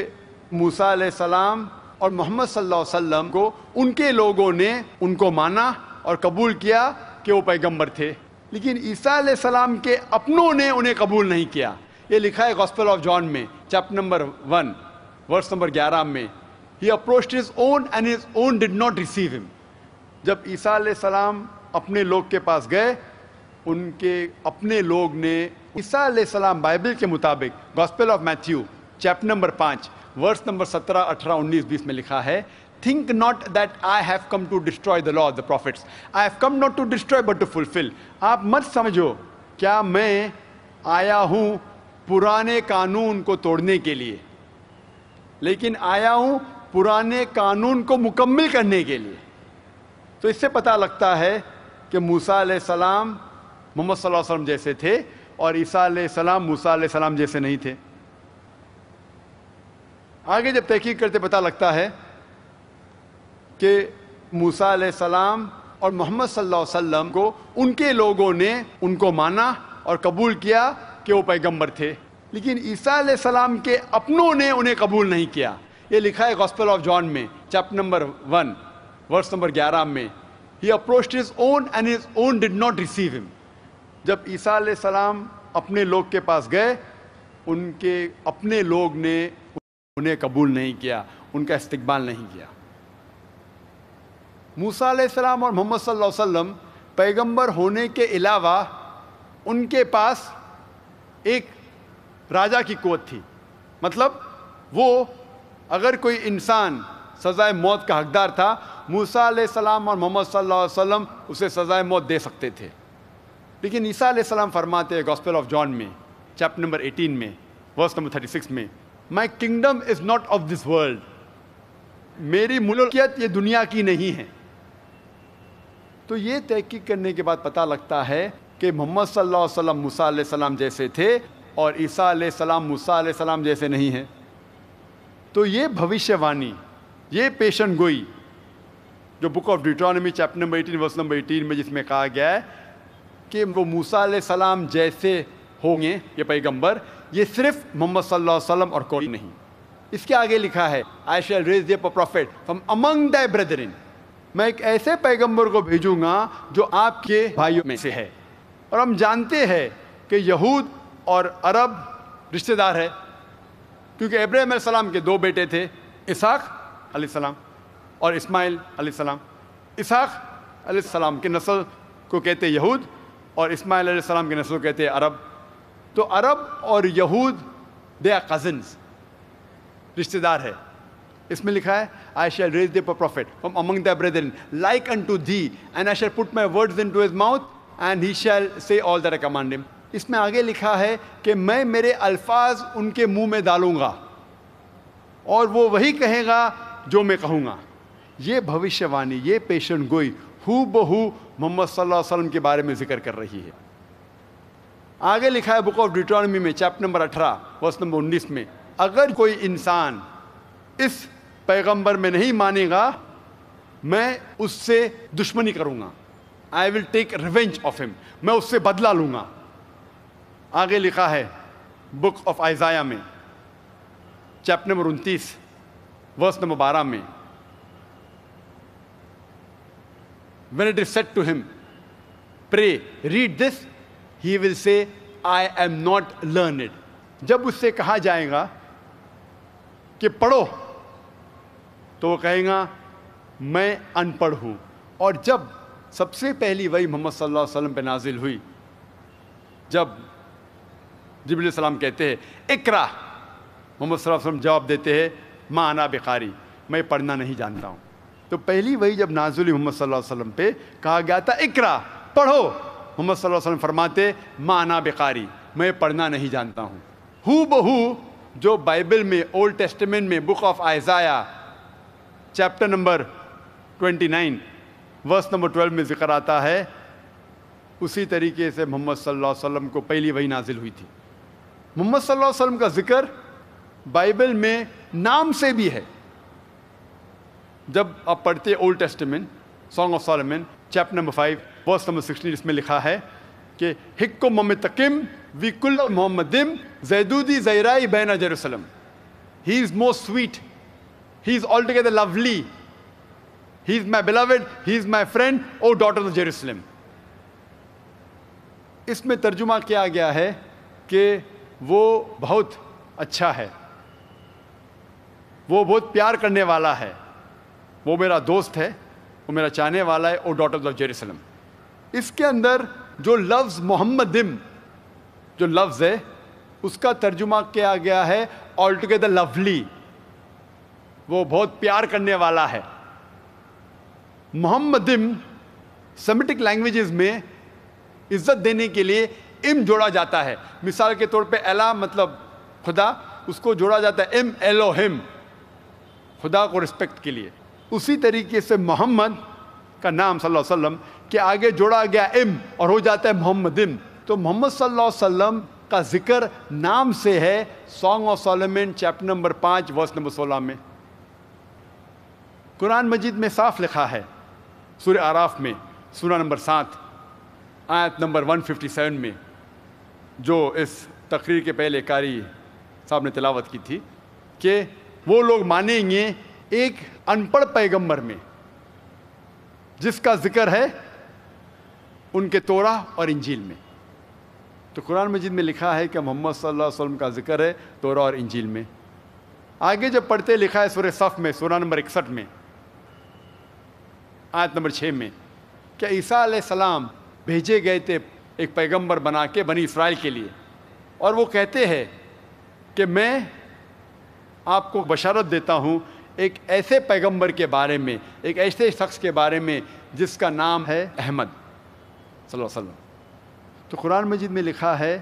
موسیٰ علیہ السلام اور محمد صلی اللہ علیہ وسلم کو ان کے لوگوں نے ان کو مانا اور قبول کیا کہ وہ پیغمبر تھے، لیکن عیسیٰ علیہ السلام کے اپنوں نے انہیں قبول نہیں کیا. یہ لکھا ہے گاسپل آف جان میں چیپٹر نمبر 1 ورس نمبر 11 میں He approached his own and his own did not receive him. جب عیسیٰ علیہ السلام اپنے لوگ کے پاس گئے، ان کے اپنے لوگ نے عیسیٰ علیہ السلام بائبل کے مطابق gospel of Matthew chapter number 5 verse number 17 18 19 20 میں لکھا ہے Think not that I have come to destroy the law of the prophets. I have come not to destroy but to fulfill. آپ مت سمجھو کیا میں آیا ہوں پرانے قانون کو توڑنے کے لیے، لیکن آیا ہوں پرانے قانون کو مکمل کرنے کے لیے. تو اس سے پتہ لگتا ہے کہ موسیٰ علیہ السلام محمد صلی اللہ علیہ وسلم جیسے تھے اور عیسیٰ علیہ السلام موسیٰ علیہ السلام جیسے نہیں تھے. آگے جب تحقیق کرتے پتہ لگتا ہے کہ موسیٰ علیہ السلام اور محمد صلی اللہ علیہ وسلم کو ان کے لوگوں نے ان کو مانا اور قبول کیا کہ وہ پیغمبر تھے، لیکن عیسیٰ علیہ السلام کے اپنوں نے انہیں قبول نہیں کیا. یہ لکھا ہے گاسپل آف جان میں چیپٹر نمبر 1 ورس نمبر 11 میں He approached his own and his own did not receive him. جب عیسیٰ علیہ السلام اپنے لوگ کے پاس گئے، ان کے اپنے لوگ نے انہیں قبول نہیں کیا، ان کا استقبال نہیں کیا. موسیٰ علیہ السلام اور محمد صلی اللہ علیہ وسلم پیغمبر ہونے کے علاوہ ان کے پاس ایک راجا کی قوت تھی. مطلب وہ اگر کوئی انسان سزائے موت کا حقدار تھا، موسیٰ علیہ السلام اور محمد صلی اللہ علیہ وسلم اسے سزائے موت دے سکتے تھے. لیکن عیسیٰ علیہ السلام فرماتے ہیں گاسپل آف جان میں چیپٹر نمبر 18 میں ورس نمبر 36 میں، my kingdom is not of this world, میری ملکیت یہ دنیا کی نہیں ہے. تو یہ تحقیق کرنے کے بعد پتہ لگتا ہے کہ محمد صلی اللہ علیہ وسلم موسیٰ علیہ السلام جیسے تھے اور عیسیٰ علیہ السلام موسیٰ علیہ السلام جیسے نہیں ہیں. تو یہ بھوشیہ وانی، یہ پیشن گوئی جو book of Deuteronomy chapter number 18 verse number 18 میں جس میں کہا گیا ہے کہ وہ موسیٰ علیہ السلام جیسے ہوں گے یہ پیغمبر، یہ صرف محمد صلی اللہ علیہ وسلم اور کوئی نہیں. اس کے آگے لکھا ہے I shall raise thee up a prophet from among thy brethren، میں ایک ایسے پیغمبر کو بھیجوں گا جو آپ کے بھائیوں میں سے ہے. اور ہم جانتے ہیں کہ یہود اور عرب رشتہ دار ہے، کیونکہ ابراہیم علیہ السلام کے 2 بیٹے تھے، اسحاق علیہ السلام اور اسماعیل علیہ السلام. اسحاق علیہ السلام کی نسل کو کہتے یہود اور اسماعیل علیہ السلام کی نسل کو کہتے عرب. تو عرب اور یہود دے آر کزنز، رشتہ دار ہے. اس میں لکھا ہے I shall raise thee up a prophet from among thy brethren like unto thee and I shall put my words into his mouth and he shall say all that I command him. اس میں آگے لکھا ہے کہ میں میرے الفاظ ان کے منہ میں ڈالوں گا اور وہ وہی کہے گا جو میں کہوں گا. یہ بھوشیہ وانی، یہ پیشن گوئی ہو بہو محمد صلی اللہ علیہ وسلم کے بارے میں ذکر کر رہی ہے. آگے لکھا ہے بک آف ڈیوٹرانومی میں چیپٹر نمبر 18 ورس نمبر 19 میں، اگر کوئی انسان اس پیغمبر میں نہیں مانے گا میں اس سے دشمنی کروں گا. I will take revenge of him، میں اس سے بدلہ لوں گا. آگے لکھا ہے بک آف آئزایہ میں چیپٹر نمبر 29 ورس نمبر 12 میں، when it is said to him pray read this he will say I am not learned. جب اس سے کہا جائے گا کہ پڑھو تو وہ کہے گا میں ان پڑھ ہوں. اور جب سب سے پہلی وحی محمد صلی اللہ علیہ وسلم پہ نازل ہوئی، جب جبریل علیہ السلام کہتے ہیں اقرا، محمد صلی اللہ علیہ وسلم جواب دیتے ہیں ما انا بقاری، میں پڑھنا نہیں جانتا ہوں. تو پہلی وحی جب نازل ہوئی محمد صلی اللہ علیہ وسلم پہ کہا گیا تھا اقرا، پڑھو. محمد صلی اللہ علیہ وسلم فرماتے ما انا بقاری، میں پڑھنا نہیں جانتا ہوں. ہو بہو جو بائبل میں اولڈ ٹیسٹمنٹ میں book of Isaiah chapter number 29 verse number 12 میں ذکر آتا ہے، اسی طریقے سے محمد صلی اللہ علیہ وسلم کو پہلی وحی نازل ہوئی تھی. محمد صلی اللہ علیہ وسلم کا ذکر بائبل میں نام سے بھی ہے. جب آپ پڑھتے Old Testament Song of Solomon chapter number 5 verse number 16، اس میں لکھا ہے کہ حکم ممتقم وی کل محمدم زیدودی زیرائی بین Jerusalem, he is most sweet, he is altogether lovely, he is my beloved, he is my friend O daughter of Jerusalem. اس میں ترجمہ کیا گیا ہے کہ وہ بہت اچھا ہے، وہ بہت پیار کرنے والا ہے، وہ میرا دوست ہے، وہ میرا چاہنے والا ہے او ڈاٹر آف جیروسلم. اس کے اندر جو لفظ محمدم جو لفظ ہے اس کا ترجمہ کیا گیا ہے آل ٹوگیدر لولی، وہ بہت پیار کرنے والا ہے. محمدم سیمیٹک لینگویجز میں عزت دینے کے لیے ام جوڑا جاتا ہے. مثال کے طور پہ الہ مطلب خدا، اس کو جوڑا جاتا ہے ام الوہم، خدا کو رسپیکٹ کے لیے. اسی طریقے سے محمد کا نام صلی اللہ علیہ وسلم کے آگے جوڑا گیا ام اور ہو جاتا ہے محمدم. تو محمد صلی اللہ علیہ وسلم کا ذکر نام سے ہے song of Solomon chapter number 5 verse number 16 میں. قرآن مجید میں صاف لکھا ہے سورہ اعراف میں سورہ نمبر 7 آیت نمبر 157 میں، جو اس تقریر کے پہلے قاری صاحب نے تلاوت کی تھی، کہ وہ لوگ مانیں گے ایک ان پڑھ پیغمبر میں جس کا ذکر ہے ان کے توراہ اور انجیل میں. تو قرآن مجید میں لکھا ہے کہ محمد صلی اللہ علیہ وسلم کا ذکر ہے توراہ اور انجیل میں. آگے جب پڑھتے لکھا ہے سورہ صف میں سورہ نمبر 61 میں آیت نمبر 6 میں کہ عیسیٰ علیہ السلام بھیجے گئے تھے ایک پیغمبر بنا کے بنی اسرائیل کے لیے، اور وہ کہتے ہیں کہ میں آپ کو بشارت دیتا ہوں ایک ایسے پیغمبر کے بارے میں، ایک ایسے شخص کے بارے میں جس کا نام ہے احمد صلی اللہ علیہ وسلم۔ تو قرآن مجید میں لکھا ہے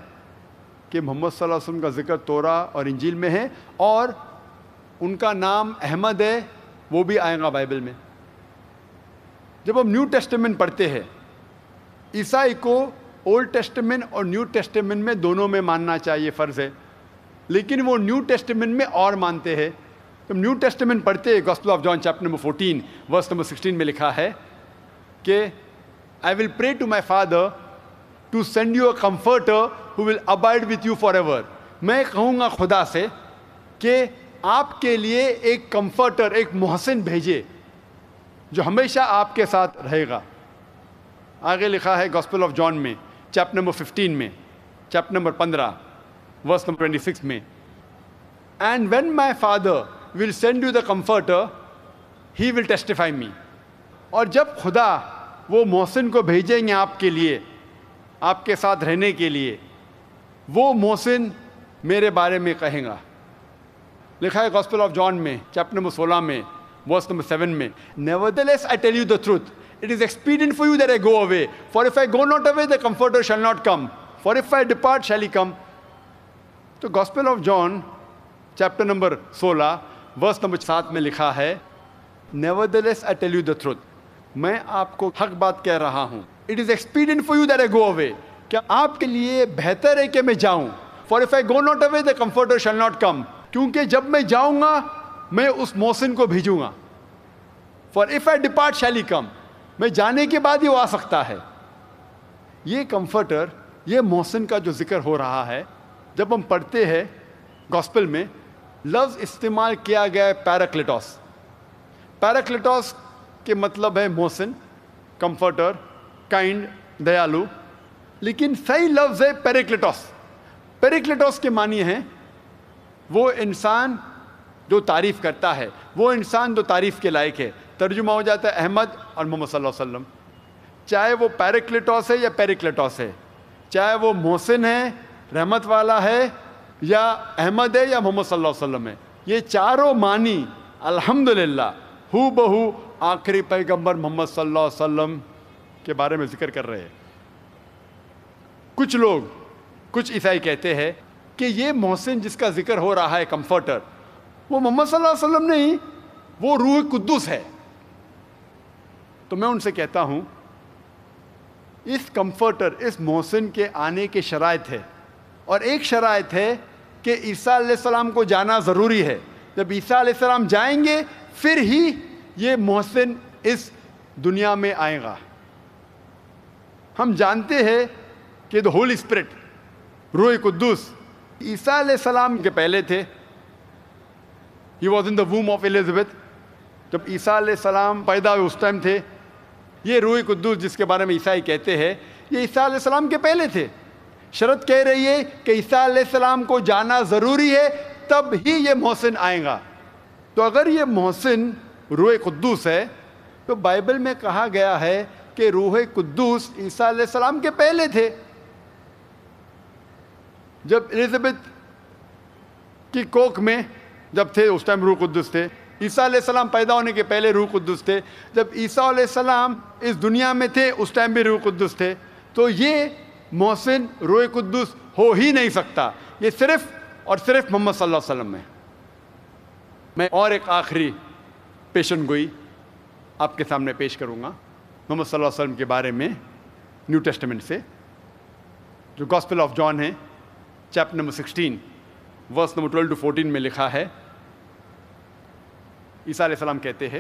کہ محمد صلی اللہ علیہ وسلم کا ذکر تورا اور انجیل میں ہے، اور ان کا نام احمد ہے، وہ بھی آئے گا بائبل میں۔ جب ہم نیو ٹیسٹمنٹ پڑھتے ہیں، عیسائی کو اولڈ ٹیسٹمنٹ اور نیو ٹیسٹمنٹ میں دونوں میں ماننا چاہیے، فرض ہے، لیکن وہ نیو ٹیسٹمنٹ میں اور مانتے ہیں۔ جب نیو ٹیسٹمنٹ پڑھتے ہیں، gospel of John chapter number 14 verse number 16 میں لکھا ہے کہ I will pray to my Father to send you a comforter who will abide with you forever۔ میں کہوں گا خدا سے کہ آپ کے لیے ایک کمفرٹر، ایک محسن بھیجے جو ہمیشہ آپ کے ساتھ رہے گا۔ آگے لکھا ہے گاسپل آف جان میں چیپٹر نمبر 15 میں، چیپٹر نمبر 15 ورس نمبر 26 میں، and when my father will send you the comforter he will testify me. اور جب خدا وہ محسن کو بھیجیں گے آپ کے لیے، آپ کے ساتھ رہنے کے لیے، وہ محسن میرے بارے میں کہیں گا۔ لکھا ہے گاسپل آف جان میں چیپٹر نمبر 16 میں ورس نمبر 7 میں، nevertheless I tell you the truth, it is expedient for you that I go away, for if I go not away the comforter shall not come, for if I depart shall he come۔ تو gospel of John chapter number 16 verse number 7 میں لکھا ہے nevertheless I tell you the truth, میں آپ کو حق بات کہہ رہا ہوں۔ it is expedient for you that I go away، کیا آپ کے لیے بہتر ہے کہ میں جاؤں، for if I go not away the comforter shall not come، کیونکہ جب میں جاؤں گا میں اس محسن کو بھیجوں گا، for if I depart shall he come، میں جانے کے بعد ہی وہ آ سکتا ہے۔ یہ کمفرٹر، یہ محسن کا جو ذکر ہو رہا ہے، جب ہم پڑھتے ہیں گاسپل میں لفظ استعمال کیا گیا ہے پیراکلیٹوس۔ پیراکلیٹوس کے مطلب ہے محسن، کمفرٹر، کائنڈ، دیالو، لیکن صحیح لفظ ہے پیریکلیٹوس۔ پیریکلیٹوس کے معنی ہیں وہ انسان جو تعریف کرتا ہے، وہ انسان جو تعریف کے لائق ہے۔ ترجمہ ہو جاتا ہے احمد اور محمد صلی اللہ علیہ وسلم، چاہے وہ پیریکلیٹوس ہے یا پیریکلیٹوس ہے، چاہے وہ محسن ہے، رحمت والا ہے، یا احمد ہے یا محمد صلی اللہ علیہ وسلم ہے، یہ چاروں معنی الحمدللہ ہو بہو آخری پیغمبر محمد صلی اللہ علیہ وسلم کے بارے میں ذکر کر رہے ہیں۔ کچھ لوگ، کچھ عیسائی کہتے ہیں کہ یہ محسن جس کا ذکر ہو رہا ہے کمفرٹر، وہ محمد صلی اللہ علیہ وسلم نہیں، وہ روح قدوس ہے۔ تو میں ان سے کہتا ہوں اس کمفرٹر، اس محسن کے آنے کے شرائط ہے، اور ایک شرائط ہے کہ عیسیٰ علیہ السلام کو جانا ضروری ہے۔ جب عیسیٰ علیہ السلام جائیں گے پھر ہی یہ محسن اس دنیا میں آئے گا۔ ہم جانتے ہیں کہ دا ہول اسپرٹ، روح قدوس، عیسیٰ علیہ السلام کے پہلے تھے۔ He was in the ووم of ایلزابتھ، جب عیسیٰ علیہ السلام پیدا ہوئے اس ٹائم تھے۔ یہ روح قدوس جس کے بارے میں عیسائی کہتے ہیں، یہ عیسیٰ علیہ السلام کے پہلے تھے۔ شرط کہہ رہی ہے کہ عیسیٰ علیہ السلام کو جانا ضروری ہے، تب ہی یہ محسن آئے گا۔ تو اگر یہ محسن روح قدوس ہے تو بائبل میں کہا گیا ہے کہ روح قدوس عیسیٰ علیہ السلام کے پہلے تھے۔ جب ایلزابتھ کی کوکھ میں جب تھے اس ٹائم روح قدوس تھے، عیسیٰ علیہ السلام پیدا ہونے کے پہلے روح قدوس تھے، جب عیسیٰ علیہ السلام اس دنیا میں تھے اس ٹائم بھی روح قدوس تھے۔ تو یہ محسن روح قدوس ہو ہی نہیں سکتا، یہ صرف اور صرف محمد صلی اللہ علیہ وسلم ہے۔ میں اور ایک آخری پیشن گوئی آپ کے سامنے پیش کروں گا محمد صلی اللہ علیہ وسلم کے بارے میں نیو ٹیسٹمنٹ سے، جو گاسپل آف جان ہے chapter number 16 verse number 12 to 14 میں لکھا ہے۔ عیسیٰ علیہ السلام کہتے ہیں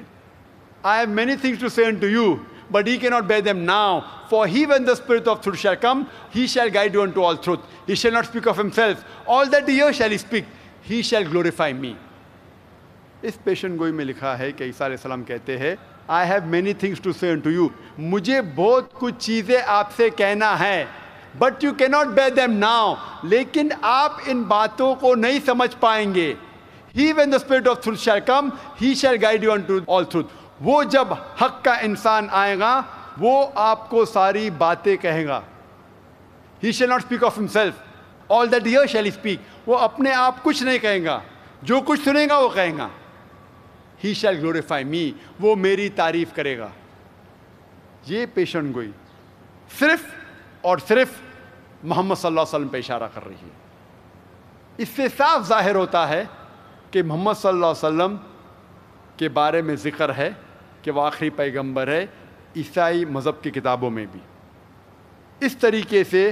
I have many things to say unto you, but ye cannot bear them now. For he, when the Spirit of truth shall come, he shall guide you unto all truth. He shall not speak of himself. All that he hears shall he speak. He shall glorify me. اس پیشن گوئی میں لکھا ہے کہ عیسیٰ علیہ السلام کہتے ہیں I have many things to say unto you. مجھے بہت کچھ چیزیں آپ سے کہنا ہے، but you cannot bear them now. لیکن آپ ان باتوں کو نہیں سمجھ پائیں گے۔ He, when the Spirit of truth shall come, he shall guide you unto all truth. وہ جب حق کا انسان آئے گا وہ آپ کو ساری باتیں کہے گا۔ He shall not speak of himself. All that he hears shall he speak. وہ اپنے آپ کچھ نہیں کہیں گا، جو کچھ سنے گا وہ کہے گا ہی شیل گلوریفائی می، وہ میری تعریف کرے گا. یہ پیشن گوئی صرف اور صرف محمد صلی اللہ علیہ وسلم پہ اشارہ کر رہی ہے. اس سے صاف ظاہر ہوتا ہے کہ محمد صلی اللہ علیہ وسلم کے بارے میں ذکر ہے کہ وہ آخری پیغمبر ہے، عیسائی مذہب کی کتابوں میں بھی. اس طریقے سے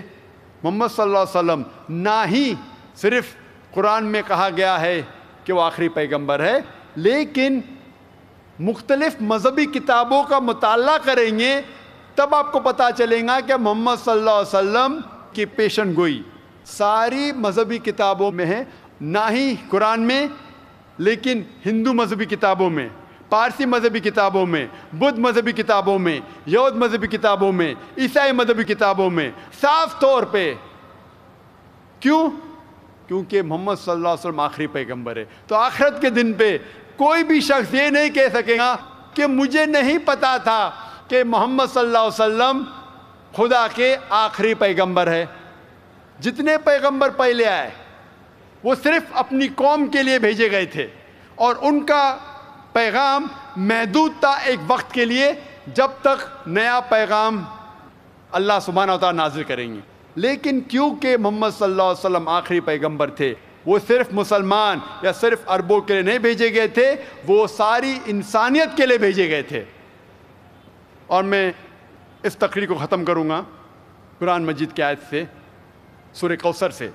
محمد صلی اللہ علیہ وسلم نہ ہی صرف قرآن میں کہا گیا ہے کہ وہ آخری پیغمبر ہے، لیکن مختلف مذہبی کتابوں کا مطالعہ کریں گے تب آپ کو پتہ چلے گا کہ محمد صلی اللہ علیہ وسلم کی پیشن گوئی ساری مذہبی کتابوں میں ہے، نہ ہی قرآن میں لیکن ہندو مذہبی کتابوں میں، پارسی مذہبی کتابوں میں، بدھ مذہبی کتابوں میں، یہود مذہبی کتابوں میں، عیسائی مذہبی کتابوں میں صاف طور پہ. کیوں؟ کیونکہ محمد صلی اللہ علیہ وسلم آخری پیغمبر ہے. تو آخرت کے دن پہ کوئی بھی شخص یہ نہیں کہہ سکے گا کہ مجھے نہیں پتا تھا کہ محمد صلی اللہ علیہ وسلم خدا کے آخری پیغمبر ہے. جتنے پیغمبر پہلے آئے وہ صرف اپنی قوم کے لیے بھیجے گئے تھے اور ان کا پیغام محدود تھا ایک وقت کے لیے، جب تک نیا پیغام اللہ سبحانہ و تعالیٰ نازل کریں گے. لیکن کیونکہ محمد صلی اللہ علیہ وسلم آخری پیغمبر تھے، وہ صرف مسلمان یا صرف عربوں کے لیے نہیں بھیجے گئے تھے، وہ ساری انسانیت کے لیے بھیجے گئے تھے. اور میں اس تقریر کو ختم کروں گا قرآن مجید کی آیت سے، سورہ کوثر سے،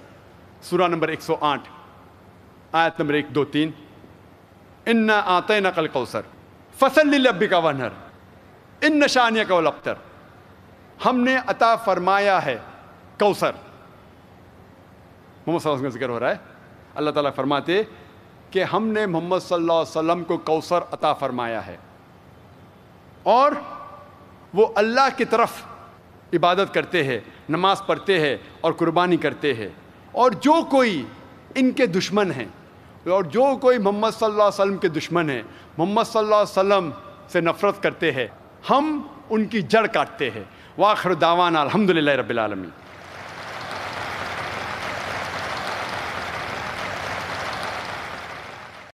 سورہ نمبر 108 آیت نمبر 1 2 3. انا اعطیناک الکوثر فصل لربک وانحر ان شانئک هو الابتر. ہم نے عطا فرمایا ہے کوثر. محمد صلی اللہ علیہ وسلم کا ذکر ہو رہا ہے. اللہ تعالیٰ فرماتے کہ ہم نے محمد صلی اللہ علیہ وسلم کو کوثر عطا فرمایا ہے اور وہ اللہ کی طرف عبادت کرتے ہیں، نماز پڑھتے ہیں اور قربانی کرتے ہیں. اور جو کوئی ان کے دشمن ہیں اور جو کوئی محمد صلی اللہ علیہ وسلم کے دشمن ہیں، محمد صلی اللہ علیہ وسلم سے نفرت کرتے ہیں، ہم ان کی جڑ کاٹتے ہیں. وآخر دعوانا الحمدللہ رب العالمین.